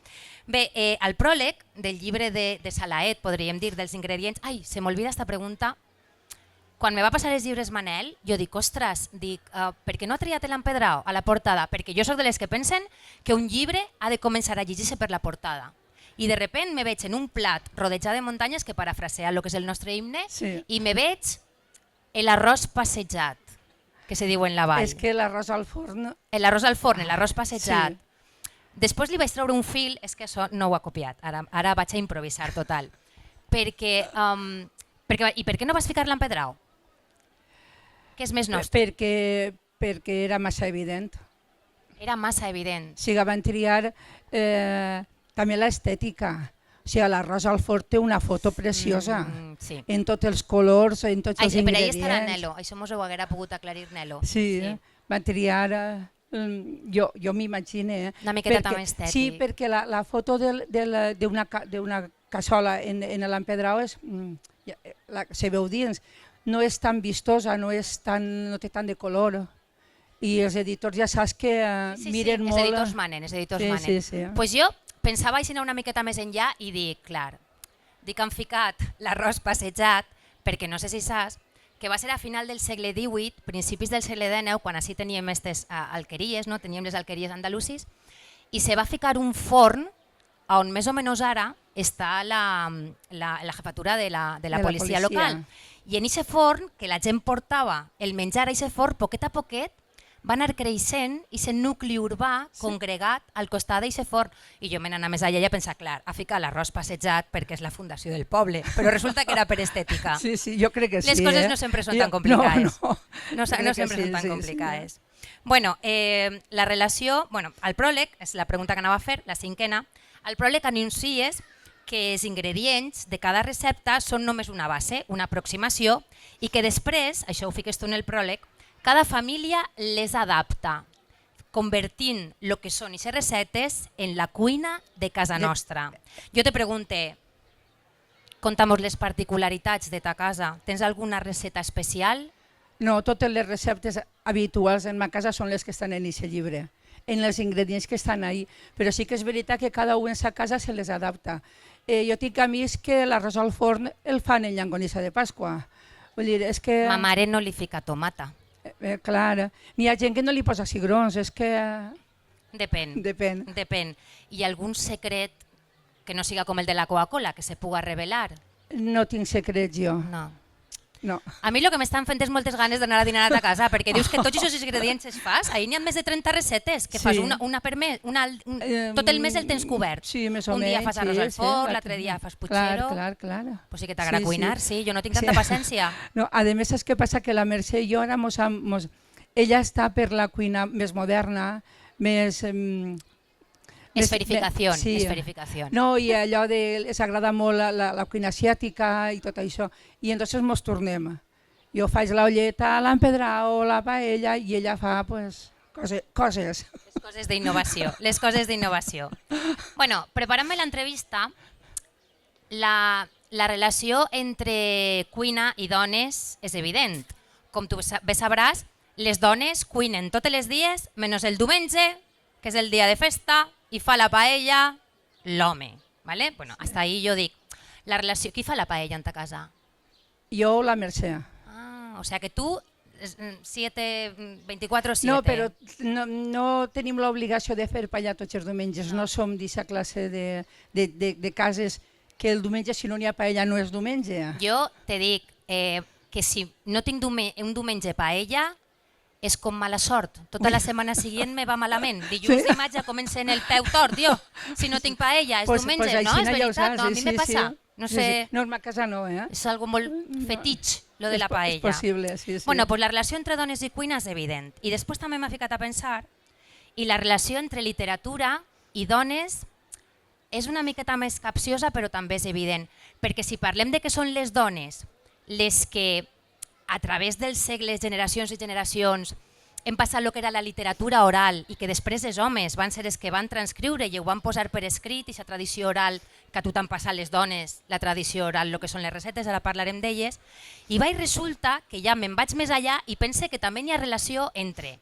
Bé, al pròleg del llibre de Salaet, podríem dir, dels ingredients... Ai, se m'olvida esta pregunta. Quan me va passar els llibres Manel, jo dic, ostres, per què no ha triat l'empedrao a la portada? Perquè jo sóc de les que pensen que un llibre ha de començar a llegir-se per la portada. I de repent me veig en un plat rodejat de muntanyes, que parafrasea el que és el nostre himne, i me veig l'arròs passejat, que se diu en la vall.
És que l'arròs al forn...
L'arròs al forn, l'arròs passejat. Després li vaig treure un fil, és que això no ho ha copiat, ara vaig a improvisar total. I per què no vas ficar l'empedrao? Que és més nostre.
Perquè era massa evident.
Era massa evident.
O sigui, van triar també l'estètica. O sigui, l'arròs al forn té una foto preciosa, en tots els colors, en tots els ingredients.
Per ahí estarà Nelo, això mos ho haguera pogut aclarir Nelo.
Sí, van triar jo m'imagine...
Una miqueta també estètic.
Sí, perquè la foto d'una cassola en l'empedrao se veu dins, no és tan vistosa, no té tant de color. I els editors ja saps que miren molt...
Els editors manen, els editors manen.
Sí.
Pues jo pensava així anar una miqueta més enllà i dic, clar, dic que han ficat l'arròs passejat, perquè no sé si saps, que va ser a final del segle XVIII, principis del segle XIX, quan així teníem aquestes alqueries, no? Teníem les alqueries andalusis, i se va ficar un forn on més o menys ara està la jefatura de la policia local. I en aquest forn, que la gent portava el menjar a aquest forn, poquet a poquet, va anar creixent i aquest nucli urbà congregat al costat d'aquest forn. I jo me n'anava més allà i a pensar, clar, ha ficat l'arròs passejat perquè és la fundació del poble, però resulta que era per estètica.
Sí, jo crec que sí.
Les coses no sempre són tan complicades.
No
sempre són tan complicades. Bueno, la relació, el pròleg, és la pregunta que anava a fer, la cinquena, el pròleg anuncies que els ingredients de cada recepta són només una base, una aproximació, i que després, això ho fiques tu en el pròleg, cada família les adapta, convertint el que són aquestes recetes en la cuina de casa nostra. Jo te pregunte, conta'm les particularitats de ta casa. Tens alguna receta especial?
No, totes les receptes habituals en ma casa són les que estan en aquest llibre, en els ingredients que estan ahí, però sí que és veritat que cada un en sa casa se les adapta. Jo tinc amics que l'arròs al forn el fan en llangonissa de Pasqua. Vull dir, és que...
Ma mare no li fica tomata.
Clar, n'hi ha gent que no li posa cigrons, és que...
Depèn. Hi ha algun secret que no siga com el de la Coca-Cola, que se puga revelar?
No tinc secrets jo.
No. A mi el que m'estan fent és moltes ganes d'anar a dinar a ta casa, perquè dius que tots aquests ingredients es fas, ahir n'hi ha més de 30 recetes, que fas una per mes, tot el mes el tens cobert.
Sí, més o menys.
Un dia fas arròs al forn, l'altre dia fas puchero.
Clar.
Pues sí que t'agrada cuinar, sí, jo no tinc tanta paciència.
No, a més, és que passa que la Mercè i jo ara ella està per la cuina més moderna, més...
Esferificació.
No, i allò les agrada molt la cuina asiàtica i tot això. I entonces mos tornem. Jo faig la olleta, l'empedrao, la paella i ella fa coses.
Les coses d'innovació. Bueno, preparant-me l'entrevista, la relació entre cuina i dones és evident. Com tu bé sabràs, les dones cuinen tots els dies, menys el diumenge, que és el dia de festa, i fa la paella l'home. Bueno, hasta ahí jo dic, la relació... Qui fa la paella en ta casa?
Jo o la Mercè.
O sea que tu 24/7.
No, però no tenim l'obligació de fer paella tots els diumenges, no som d'aquesta classe de cases que el diumenge si no n'hi ha paella no és diumenge.
Jo te dic que si no tinc un diumenge paella, és com mala sort. Tota la setmana següent me va malament. Dilluns i maig ja comencen el peu tort, jo. Si no tinc paella, és diumenge, no? És veritat, a mi me passa. No sé...
No, en ma casa no,
És algo molt fetitx, lo de la paella.
És possible, sí.
Bueno, pues la relació entre dones i cuina és evident. I després també m'ha ficat a pensar, i la relació entre literatura i dones és una miqueta més capciosa, però també és evident. Perquè si parlem de que són les dones les que a través dels segles, generacions i generacions, hem passat el que era la literatura oral i que després els homes van ser els que van transcriure i ho van posar per escrit, i la tradició oral que a tu t'han passat les dones, la tradició oral, el que són les recetes, ara parlarem d'elles, i resulta que ja me'n vaig més allà i pense que també hi ha relació entre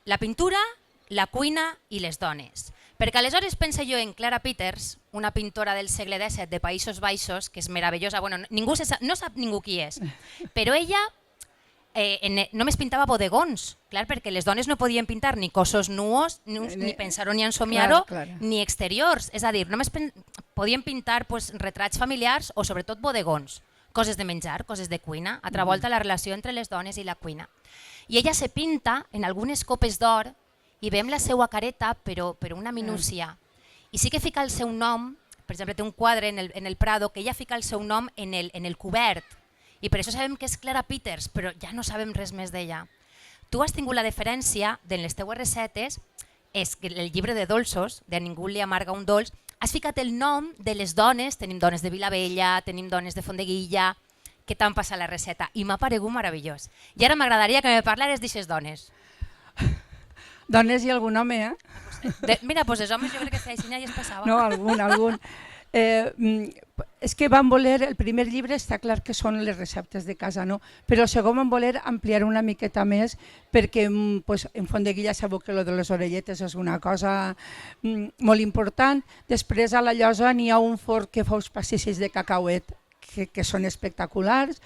la pintura, la cuina i les dones. Perquè aleshores pense jo en Clara Peters, una pintora del segle XVII de Països Baixos, que és meravellosa, no sap ningú qui és, però ella només pintava bodegons, clar, perquè les dones no podien pintar ni cossos nuos, ni pensar-ho ni ensomiar-ho, ni exteriors, és a dir, només podien pintar retrats familiars o sobretot bodegons, coses de menjar, coses de cuina, altra volta la relació entre les dones i la cuina. I ella se pinta en algunes copes d'or i veiem la seva careta, però una minúcia. I sí que fica el seu nom, per exemple, té un quadre en el Prado que ella fica el seu nom en el cobert, i per això sabem que és Clara Peters, però ja no sabem res més d'ella. Tu has tingut la deferència de les teues recetes, és que el llibre de dolços, de A ningú li amarga un dolç, has ficat el nom de les dones, tenim dones de Vilavella, tenim dones de Fondeguilla, que t'han passat la receta, i m'ha paregut meravellós. I ara m'agradaria que me parlares d'aixes dones.
Dones i algun home,
Mira, doncs els homes jo crec que feia així i es passava.
No, algun. És que van voler, el primer llibre està clar que són les receptes de casa, no? Però el segon van voler ampliar una miqueta més perquè en Fondeguilla sabeu que lo de les orelletes és una cosa molt important. Després a la Llosa n'hi ha un forn que fa uns pastissos de cacauet que són espectaculars.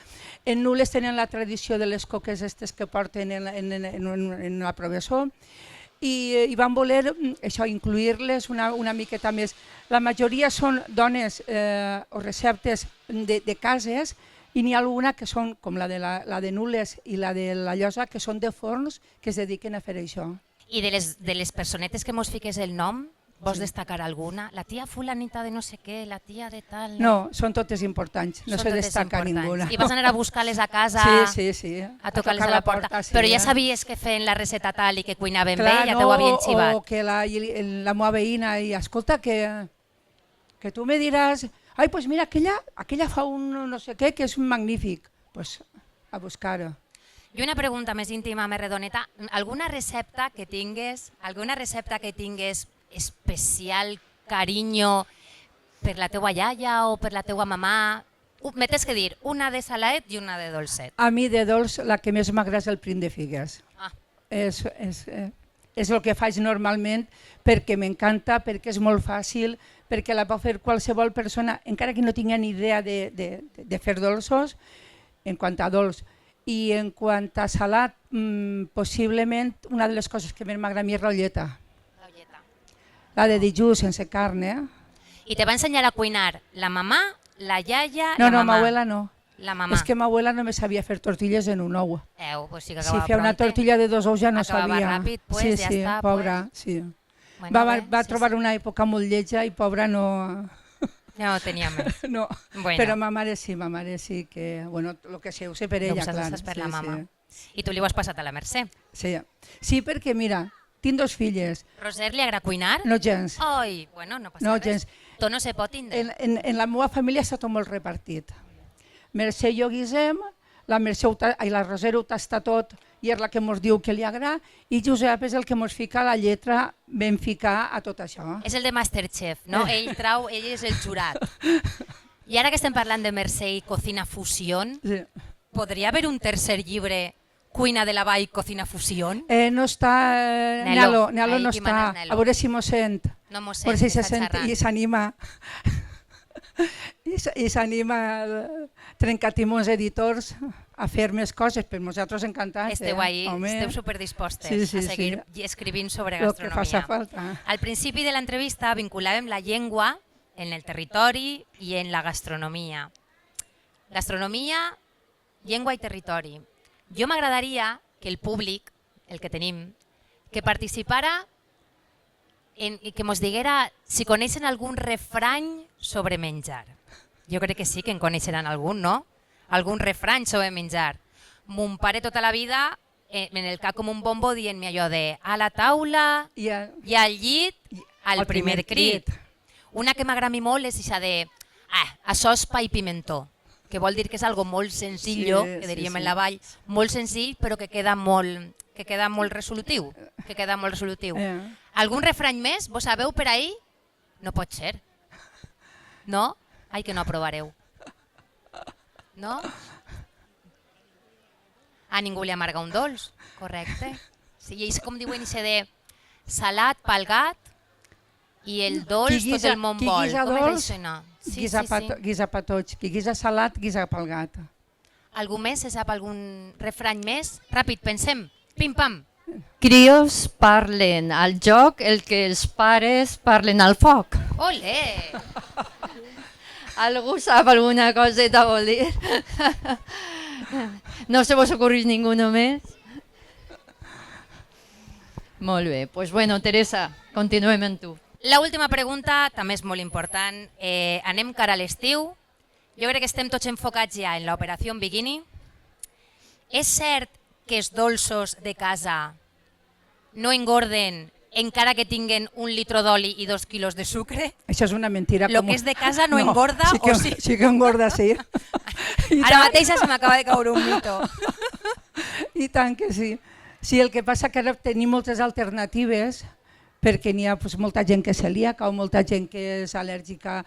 En Nules tenen la tradició de les coques estes que porten en la professor i van voler això, incluir-les una miqueta més. La majoria són dones o receptes de cases i n'hi ha alguna que són, com la de Nules i la de la Llosa, que són de forns que es dediquen a fer això.
I de les personetes que mos fiques el nom, vols destacar alguna? La tia fulanita de no sé què, la tia de tal...
No, són totes importants, no se destaca ninguna.
I vas anar a buscar-les a casa,
sí,
a tocar-les a la porta.
Sí,
però ja sabies que feien la recepta tal i que cuinaven bé, ja t'ho havien xivat.
O que la meva veïna, i escolta, que tu me diràs, ai, doncs mira, aquella fa un no sé què que és magnífic. Doncs a buscar-ho.
I una pregunta més íntima, més redoneta, alguna recepta que tingues especial carinyo per la teua iaia o per la teua mamà? Me tens que dir una de saladet i una de dolcet.
A mi de dolç la que més m'agrada és el prim de figues. És el que faig normalment perquè m'encanta, perquè és molt fàcil, perquè la pot fer qualsevol persona, encara que no tingui ni idea de fer dolços, en quant a dolç. I en quant a salat, possiblement una de les coses que més m'agrada a mi és l'olleta. La de dijú sense carn,
I te va ensenyar a cuinar la mamà, la iaia,
la
mamà?
No, m'abuela no.
La mamà.
És que m'abuela només sabia fer tortilles en un ou.
Pues sí que
si
acabava
feia una tortilla de 2 ous ja no
acabava
sabia.
Ràpid, pues,
sí,
ja
sí,
està,
pobra.
Pues.
Sí.
Bueno,
va trobar una època molt lletja i pobra no...
No tenia més.
No,
bueno.
Però ma mare sí que, bueno, el que sé, ho sé per ella, clar.
Per la mama. I tu li ho has passat a la Mercè?
Sí, perquè mira, tinc 2 filles.
Roser li agrada cuinar?
No gens.
Ai, bueno, no passa
no
res.
Gens.
Tot no se pot tindre.
En la meva família està tot molt repartit. Mercè i jo guisem, la Roser ho tasta tot i és la que ens diu que li agrada, i Josep és el que ens fica la lletra ben ficar a tot això.
És el de Masterchef, no? Ell és el jurat. I ara que estem parlant de Mercè i Cocina Fusión, podria haver un tercer llibre, Cuina de la Vall, Cocina Fusión?
No està... Nelo no està. A veure si mos sent.
No mos sent, està xerrant.
I s'anima. I s'anima Trencatimons Editors a fer més coses, per nosaltres encantats.
Esteu ahí, esteu superdispostes a seguir escrivint sobre gastronomia.
El que faci falta.
Al principi de l'entrevista vinculàvem la llengua en el territori i en la gastronomia. Gastronomia, llengua i territori. Jo m'agradaria que el públic, el que tenim, que participara i que ens diguera si coneixen algun refrany sobre menjar. Jo crec que sí que en coneixeran algun, no? Algun refrany sobre menjar. Mon pare tota la vida en el cap com un bombo dient-me allò de a la taula i al llit al primer crit. Una que m'agrada molt és això de això és pa i pimentó, que vol dir que és algo molt senzill, que diríem en la vall, molt senzill però que queda molt resolutiu. Algun refrany més? Vos sabeu per ahí? No pot ser. No? Ai, que no aprovareu. No? A ningú li amarga un dolç, correcte. Sí, i és com diuen això de salat pel gat i el dolç tot el món vol.
Qui guisa dolç, guisa pa tots. Qui guisa salat, guisa pel gat.
Algú més? Se sap algun refrany més? Ràpid, pensem. Pim-pam.
Crios parlen al joc el que els pares parlen al foc.
Olé!
Algú sap alguna coseta, vol dir? No se vos ocorreix ningú més? Molt bé, doncs bueno, Teresa, continuem amb tu.
La última pregunta també és molt important. Anem cara a l'estiu. Jo crec que estem tots enfocats ja en l'operació Bikini. És cert que els dolços de casa no engorden encara que tinguen 1 litre d'oli i 2 quilos de sucre?
Això és una mentira.
Lo que és de casa no engorda o sí?
Sí que engorda, sí.
Ara mateix se m'acaba de caure un mito.
I tant que sí. Sí, el que passa que ara tenim moltes alternatives perquè n'hi ha molta gent que és celíaca o molta gent que és al·lèrgica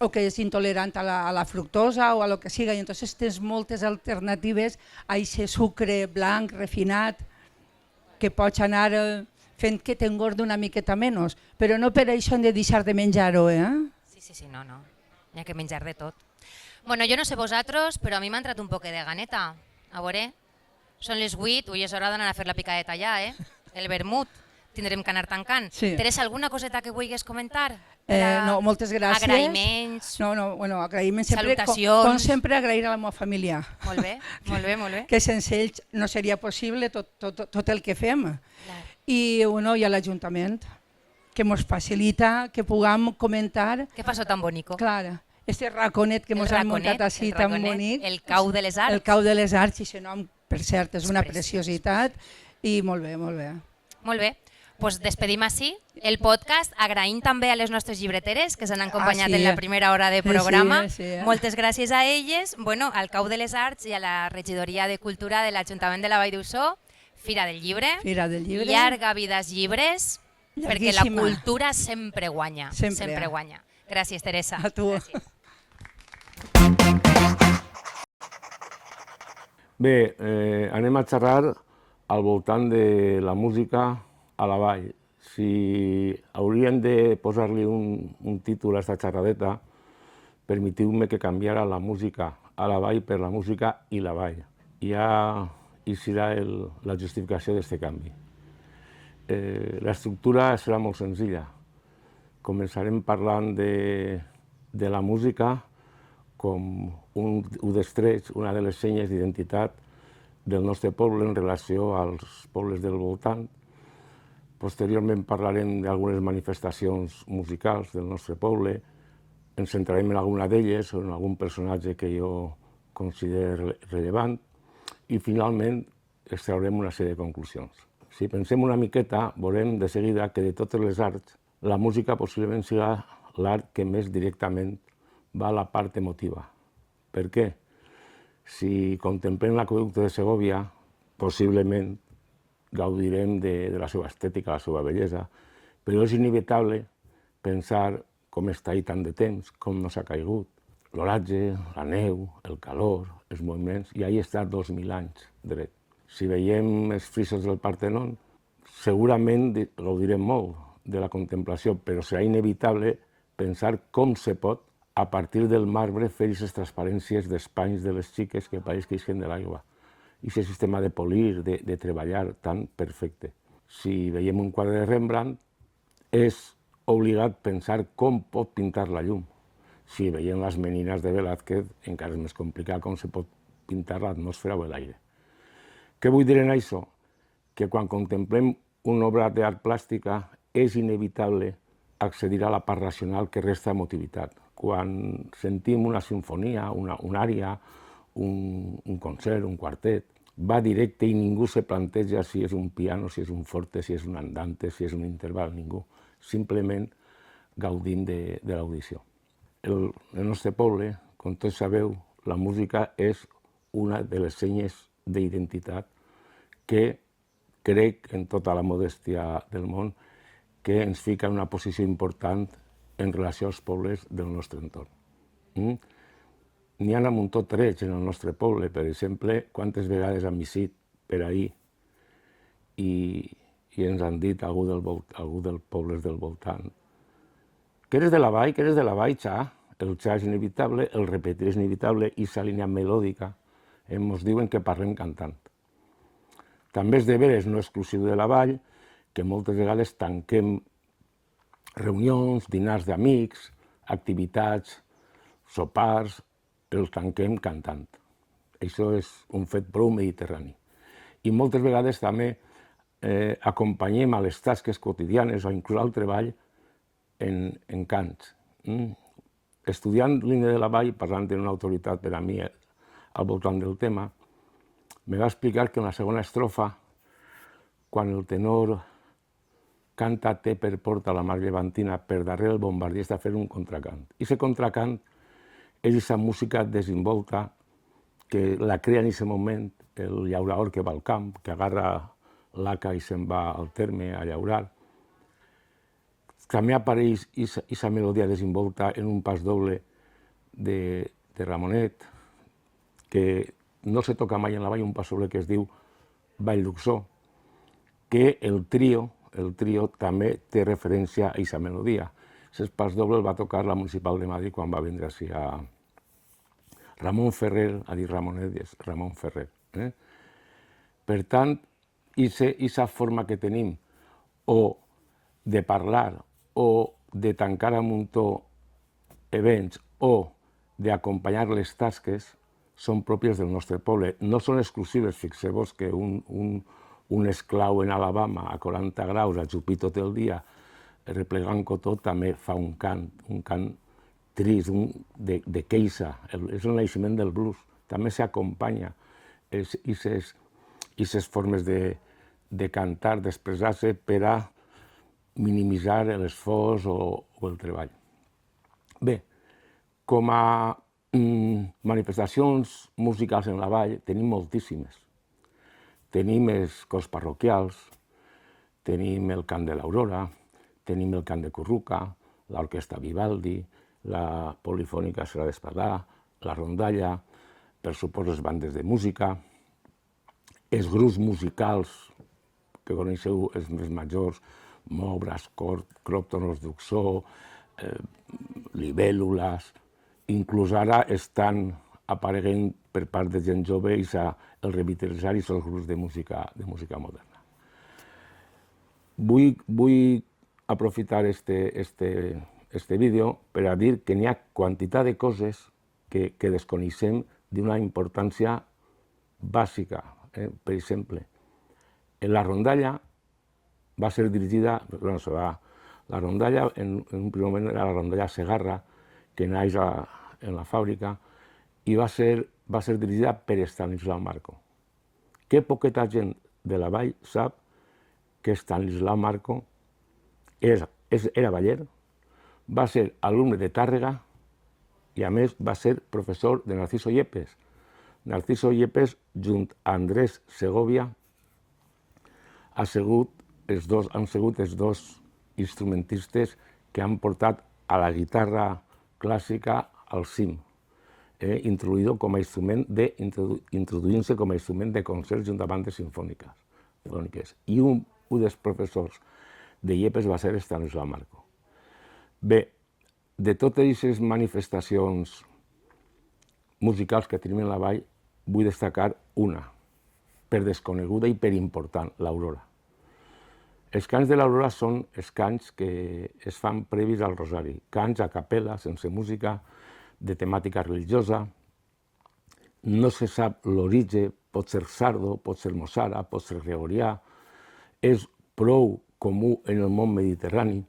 o que és intolerant a la fructosa o a lo que siga, i entonces tens moltes alternatives a aquest sucre blanc, refinat, que pots anar fent que t'engorda una miqueta menys, però no per això hem de deixar de menjar-ho,
Sí, no. N'hi ha que menjar de tot. Bueno, jo no sé vosaltres, però a mi m'ha entrat un poc de ganeta. A veure, són les 8, avui és hora d'anar a fer la picadeta ja, el vermut. Tindrem que anar tancant.
Sí.
Teresa, alguna coseta que vulguis comentar?
No, moltes gràcies.
Agraïments.
Bueno, agraïments sempre.
Salutacions.
Com sempre, agrair a la meva família.
Molt bé.
Que sense ells no seria possible tot el que fem. I a l'Ajuntament, que ens facilita que puguem comentar.
Què passó tan bonico?
Clar, este raconet que ens han muntat així tan bonic.
El cau de les arts.
El cau de les arts, i aquest nom, per cert, és una preciositat. I molt bé.
Molt bé. Pues despedim així el podcast, agraïm també a les nostres llibreteres que s'han acompanyat en la primera hora de programa. Moltes gràcies a elles, al Cau de les Arts i a la Regidoria de Cultura de l'Ajuntament de la Vall d'Uixó. Fira del Llibre, llarga vida als llibres, perquè la cultura sempre guanya. Sempre guanya. Gràcies, Teresa.
A tu.
Bé, anem a xerrar al voltant de la música a la vall. Si hauríem de posar-li un títol a aquesta xerradeta, permetiu-me que canviara la música a la vall per la música i la vall. I serà la justificació d'aquest canvi. L'estructura serà molt senzilla. Començarem parlant de la música com un dels trets, una de les senyes d'identitat del nostre poble en relació als pobles del voltant. Posteriorment parlarem d'algunes manifestacions musicals del nostre poble, ens centrarem en alguna d'elles o en algun personatge que jo considero rellevant i finalment extraurem una sèrie de conclusions. Si pensem una miqueta, veurem de seguida que de totes les arts, la música possiblement serà l'art que més directament va a la part emotiva. Per què? Si contemplem l'aqüeducte de Segòvia, possiblement gaudirem de la seva estètica, la seva bellesa, però és inevitable pensar com està ahí tant de temps, com no s'ha caigut. L'oratge, la neu, el calor, els moviments, i ahí està 2.000 anys dret. Si veiem els frisos del Partenon, segurament gaudirem molt de la contemplació, però serà inevitable pensar com se pot, a partir del marbre, fer aquestes transparències d'espanys de les xiques que pareix que ixen de l'aigua. I aquest sistema de polir, de treballar tan perfecte. Si veiem un quadre de Rembrandt, és obligat pensar com pot pintar la llum. Si veiem les menines de Velázquez, encara és més complicat com se pot pintar l'atmosfera o l'aire. Què vull dir en això? Que quan contemplem una obra d'art plàstica és inevitable accedir a la part racional que resta emotivitat. Quan sentim una sinfonia, una ària, un concert, un quartet, va directe i ningú se planteja si és un piano, si és un forte, si és un andante, si és un interval, ningú. Simplement gaudim de l'audició. El nostre poble, com tots sabeu, la música és una de les senyes d'identitat que crec, en tota la modèstia del món, que ens fica en una posició important en relació als pobles del nostre entorn. N'hi ha un muntó trets en el nostre poble, per exemple, quantes vegades han visitat per ahir i ens han dit algú dels pobles del voltant. Que eres de la vall, xa? El xa és inevitable, el repetir és inevitable i aquesta línia melòdica ens diuen que parlem cantant. També és de veres no exclusiu de la vall que moltes vegades tanquem reunions, dinars d'amics, activitats, sopars, els tanquem cantant. Això és un fet prou mediterrani. I moltes vegades també acompanyem a les tasques quotidianes o inclús al treball en cants. Estudiant l'himne de la vall, parlant d'una autoritat per a mi al voltant del tema, me va explicar que en la segona estrofa, quan el tenor canta té per porta la mar llevantina, per darrere el bombardier està fent un contracant. I aquest contracant és aquesta música desinvolta que la crea en aquest moment el llaurador que va al camp, que agarra l'haca i se'n va al terme a llaurar. També apareix aquesta melodia desenvolta en un pas doble de Ramonet, que no se toca mai en la vall, un pas doble que es diu Vall d'Uxó, que el trio també té referència a aquesta melodia. Aquest pas doble el va tocar la Municipal de Madrid quan va vindre així a Ramon Ferrer, a dir Ramonet, és Ramon Ferrer. Per tant, aquesta forma que tenim o de parlar o de tancar amb un to events o d'acompanyar les tasques són pròpies del nostre poble. No són exclusives, fixeu-vos que un esclau en Alabama a 40 graus, a ajupir tot el dia, replegant cotó, també fa un cant trist, de queixa. És el naixement del blues. També s'acompanya aquestes formes de cantar, d'expressar-se per a minimitzar l'esforç o el treball. Bé, com a manifestacions musicals en la vall tenim moltíssimes. Tenim els cors parroquials, tenim el cant de l'Aurora, tenim el cant de Curruca, l'orquestra Vivaldi, la polifònica Serra d'Espadà, la rondalla, per suposo les bandes de música, els grups musicals que coneixeu els més majors, Mobras, Cròptonos d'Uxó, Libèl·lules, inclús ara estan apareguent per part de gent jove els revitalitzaris o els grups de música moderna. Vull aprofitar este vídeo per a dir que n'hi ha quantitat de coses que desconeixem d'una importància bàsica. Per exemple, la rondalla va ser dirigida, la rondalla en un primer moment era la rondalla Segarra, que naix en la fàbrica, i va ser dirigida per Estanislau Marco. Que poqueta gent de la vall sap que Estanislau Marco era baller, va ser alumne de Tàrrega i a més va ser professor de Narciso Yepes. Narciso Yepes, junt a Andrés Segovia, han sigut els dos instrumentistes que han portat a la guitarra clàssica al cim, introduint-se com a instrument de concert junt a bandes sinfòniques. I un dels professors de Yepes va ser Estanislau Marco. Bé, de totes aquestes manifestacions musicals que tenim en la vall, vull destacar una, per desconeguda i per important, l'Aurora. Els cants de l'Aurora són els cants que es fan previs al Rosari, cants a capella, sense música, de temàtica religiosa. No se sap l'origen, pot ser sardo, pot ser mossara, pot ser gregorià. És prou comú en el món mediterrani.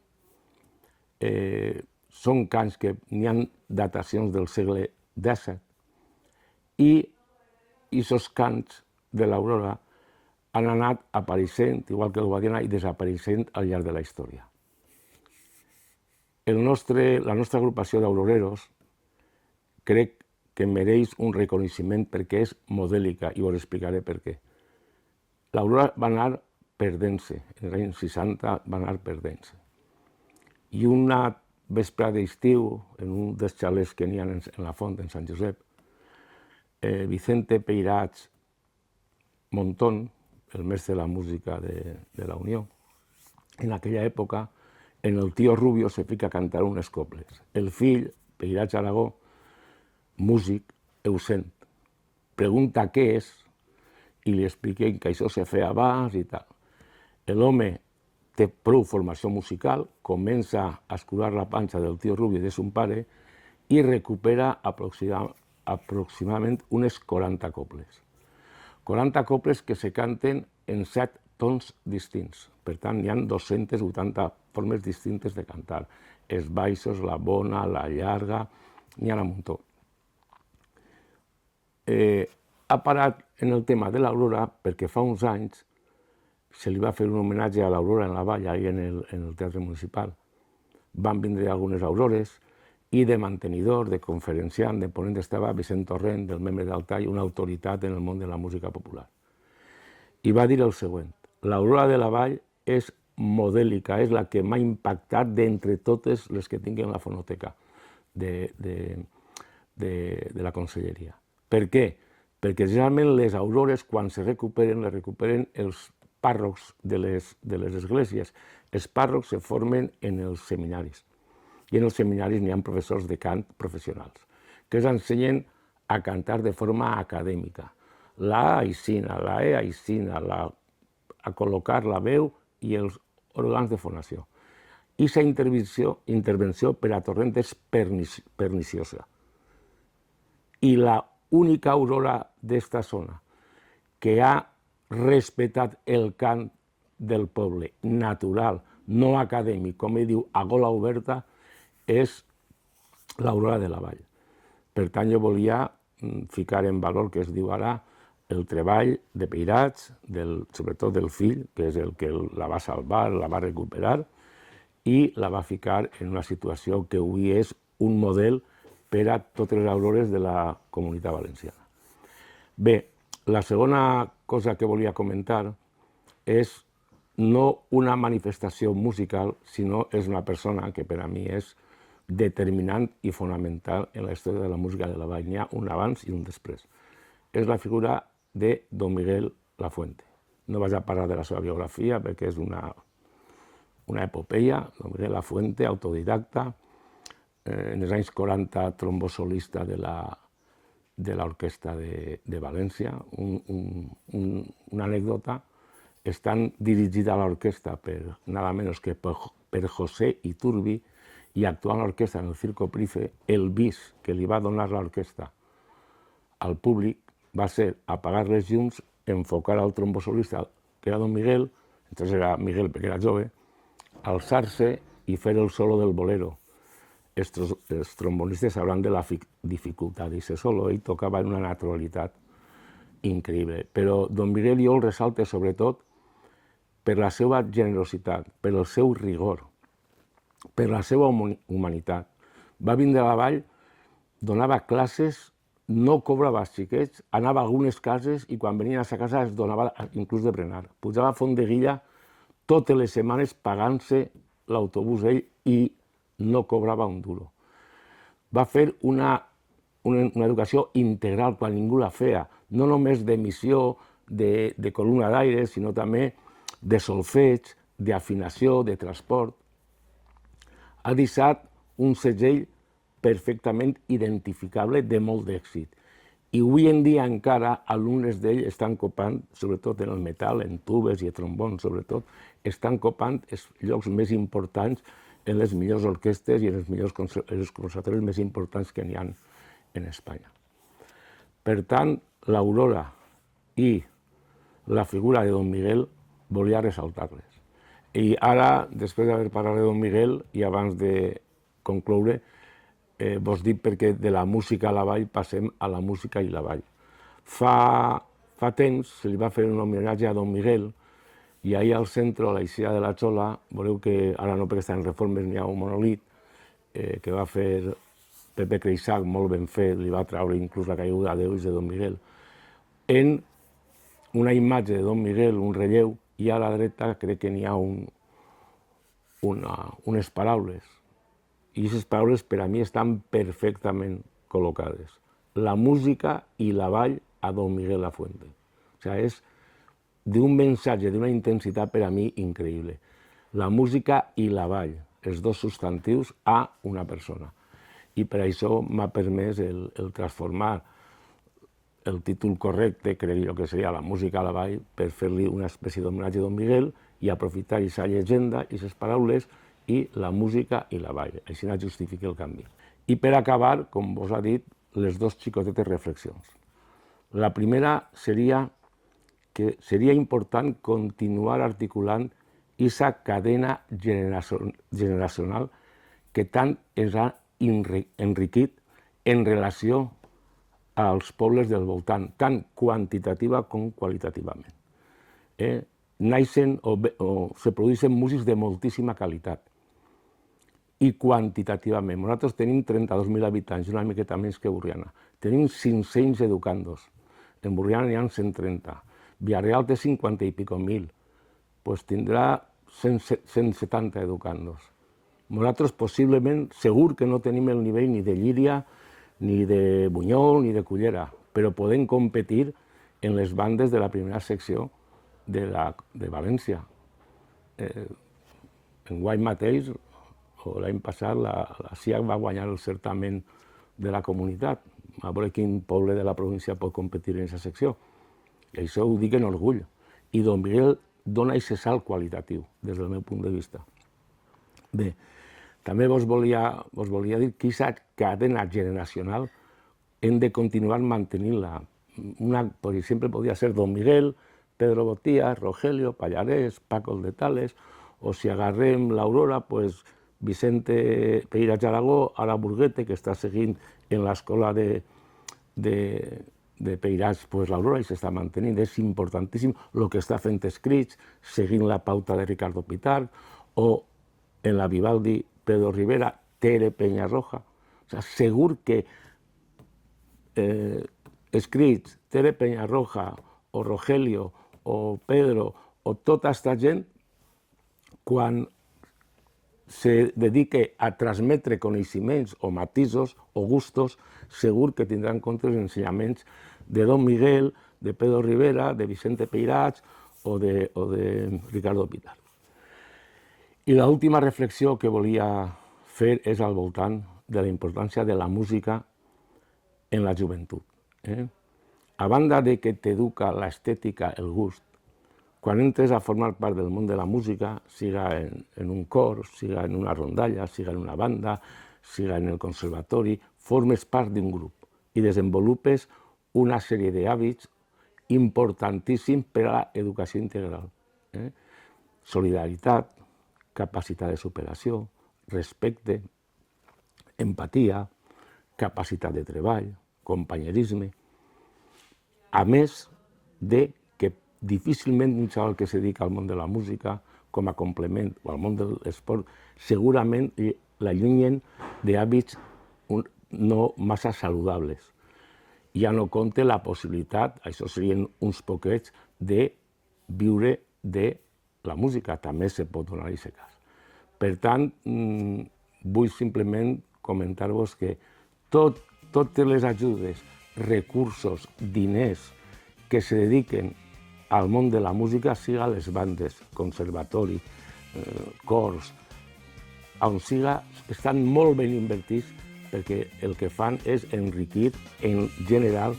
Són cants que n'hi ha datacions del segle XVII i aquests cants de l'Aurora han anat apareixent, igual que el Guadiana, i desapareixent al llarg de la història. La nostra agrupació d'auroreros crec que mereix un reconeixement perquè és modèlica, i us explicaré per què. L'Aurora va anar perdent-se, en els anys 60 va anar perdent-se. I una vesprada d'estiu, en un dels xalets que n'hi ha en la font, en Sant Josep, Vicente Peirats Montón, el mestre de la música de la Unió, en aquella època, en el Tío Rubio se fica a cantar unes coples. El fill, Peirats Aragó, músic, ho sent, pregunta què és i li expliquen que això se feia abans i tal. L'home té prou formació musical, comença a escurar la panxa del Tío Rubio de son pare i recupera aproximadament unes 40 coples. 40 coples que se canten en 7 tons distints. Per tant, hi ha 280 formes distintes de cantar. Els baixos, la bona, la llarga, n'hi ha un muntó. Ha parat en el tema de l'Aurora perquè fa uns anys se li va fer un homenatge a l'Aurora en la vall, ahir en el Teatre Municipal. Van vindre algunes aurores i de mantenidor, de conferenciant, de ponent estava Vicent Torrent, del membre d'Altall, una autoritat en el món de la música popular. I va dir el següent: l'Aurora de la Vall és modèlica, és la que m'ha impactat d'entre totes les que tinc en la fonoteca de la conselleria. Per què? Perquè generalment les aurores, quan se recuperen, les recuperen els pàrrocs de les esglésies. Els pàrrocs se formen en els seminaris, i en els seminaris n'hi ha professors de cant professionals, que els ensenyen a cantar de forma acadèmica. La A aixina, la E aixina, a col·locar la veu i els òrgans de fonació. I aquesta intervenció per a Torrent és perniciosa. I l'única aurora d'esta zona que ha respectat el cant del poble natural, no acadèmic, com ell diu, a gola oberta, és l'Aurora de la Vall. Per tant, jo volia ficar en valor, que es diu ara, el treball de Peirats, sobretot del fill, que és el que la va salvar, la va recuperar, i la va ficar en una situació que avui és un model per a totes les aurores de la Comunitat Valenciana. Bé, la segona cosa que volia comentar és no una manifestació musical, sinó és una persona que per a mi és determinant i fonamental en la història de la música de la Vall. N'hi ha un abans i un després. És la figura de Don Miguel Lafuente. No vaig a parlar de la seva biografia perquè és una epopeia. Don Miguel Lafuente, autodidacta, en els anys 40 trombó solista de l'Orquestra de València. Una anècdota, estan dirigida a l'orquestra per nada menos que per José Iturbi i actuant a l'orquestra en el Circo Price, el bis que li va donar l'orquestra al públic va ser apagar les llums, enfocar al trombó solista, que era Don Miguel, entonces era Miguel perquè era jove, alçar-se i fer el solo del bolero. Els trombonistes sabran de la dificultat d'aquest solo, ell tocava en una naturalitat increïble. Però Don Miguel jo el ressalto sobretot per la seva generositat, per el seu rigor, per la seva humanitat. Va vindre a la Vall, donava classes, no cobrava als xiquets, anava a algunes cases i quan venien a sa casa es donava inclús de berenar. Pujava a Fontdevilla totes les setmanes pagant-se l'autobús ell i no cobrava un duro. Va fer una educació integral quan ningú la feia, no només d'emissió, de columna d'aire, sinó també de solfeig, d'afinació, de transport. Ha deixat un segell perfectament identificable de molt d'èxit. I avui en dia encara alumnes d'ell estan copant, sobretot en el metal, en tubes i trombons sobretot, estan copant els llocs més importants en les millors orquestres i en els conservatoris més importants que n'hi ha en Espanya. Per tant, l'Aurora i la figura de Don Miguel volia ressaltar-les. I ara, després d'haver parlat de Don Miguel, i abans de concloure, vos dic perquè de la música a la Vall passem a la música i la Vall. Fa temps se li va fer un homenatge a Don Miguel i ahir al centre, a l'Aixida de la Xola, veureu que ara no perquè està en reformes n'hi ha un monolit que va fer Pepe Creixac, molt ben fet, li va traure inclús la caiguda d'ulls de Don Miguel, en una imatge de Don Miguel, un relleu, i a la dreta crec que n'hi ha unes paraules. I aquestes paraules per a mi estan perfectament col·locades. La música i la Vall a Don Miguel Lafuente. O sigui, és d'un missatge, d'una intensitat per a mi increïble. La música i la Vall, els dos substantius a una persona. I per això m'ha permès el transformar el títol correcte, crec jo que seria La música a la Vall, per fer-li una espècie d'homenatge a Don Miguel i aprofitar aquesta llegenda, aquestes paraules, i la música i la Vall. Així no justifica el canvi. I per acabar, com vos ha dit, les dues xicotetes reflexions. La primera seria que seria important continuar articulant aquesta cadena generacional que tant ens ha enriquit en relació als pobles del voltant, tant quantitativa com qualitativament. Naixen o se produeixen músics de moltíssima qualitat i quantitativament. Nosaltres tenim 32.000 habitants, una miqueta menys que Borriana. Tenim 500 educandos. En Borriana n'hi ha 130. Villarreal té 50 i pico mil. pues tindrà 170 educandos. Nosaltres possiblement, segur que no tenim el nivell ni de Llíria, ni de Bunyol, ni de Cullera, però podem competir en les bandes de la primera secció de València. Enguany mateix, o l'any passat, la SIAC va guanyar el certamen de la comunitat. A veure quin poble de la província pot competir en aquesta secció. I això ho dic en orgull. I Don Miguel dona aquest salt qualitatiu, des del meu punt de vista. Bé, també vos volia dir que aquesta cadena generacional hem de continuar mantenint-la. Per exemple, podria ser Don Miguel, Pedro Botía, Rogelio, Pallarés, Paco de Tales, o si agarrem l'Aurora, pues Vicente Peirats Aragó, ara Burguete, que està seguint en l'escola de Peirats, pues l'Aurora i s'està mantenint. És importantíssim el que està fent escrits, seguint la pauta de Ricardo Pitarch, o en la Vivaldi, Pedro Rivera, Tere Peñarroja. Segur que escrits, Tere Peñarroja, o Rogelio, o Pedro, o tota aquesta gent, quan se dedique a transmetre coneixements o matisos o gustos, segur que tindran en compte els ensenyaments de Don Miguel, de Pedro Rivera, de Vicente Peirats o de Ricardo Pitarch. I l'última reflexió que volia fer és al voltant de la importància de la música en la joventut. A banda de que t'educa l'estètica, el gust, quan entres a formar part del món de la música, siga en un cor, siga en una rondalla, siga en una banda, siga en el conservatori, formes part d'un grup i desenvolupes una sèrie d'hàbits importantíssims per a l'educació integral. Solidaritat, capacitat de superació, respecte, empatia, capacitat de treball, companyerisme, a més de que difícilment un xaval que se dedica al món de la música com a complement o al món de l'esport segurament l'allunyen d'hàbits no massa saludables. Ja no compte la possibilitat, això serien uns poquets, de viure de la música. També se pot donar aquest cas. Per tant, vull simplement comentar-vos que totes les ajudes, recursos, diners que se dediquen al món de la música, siga les bandes, conservatori, cors, on siga, estan molt ben invertits perquè el que fan és enriquir en general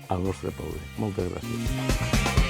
el nostre poble. Moltes gràcies.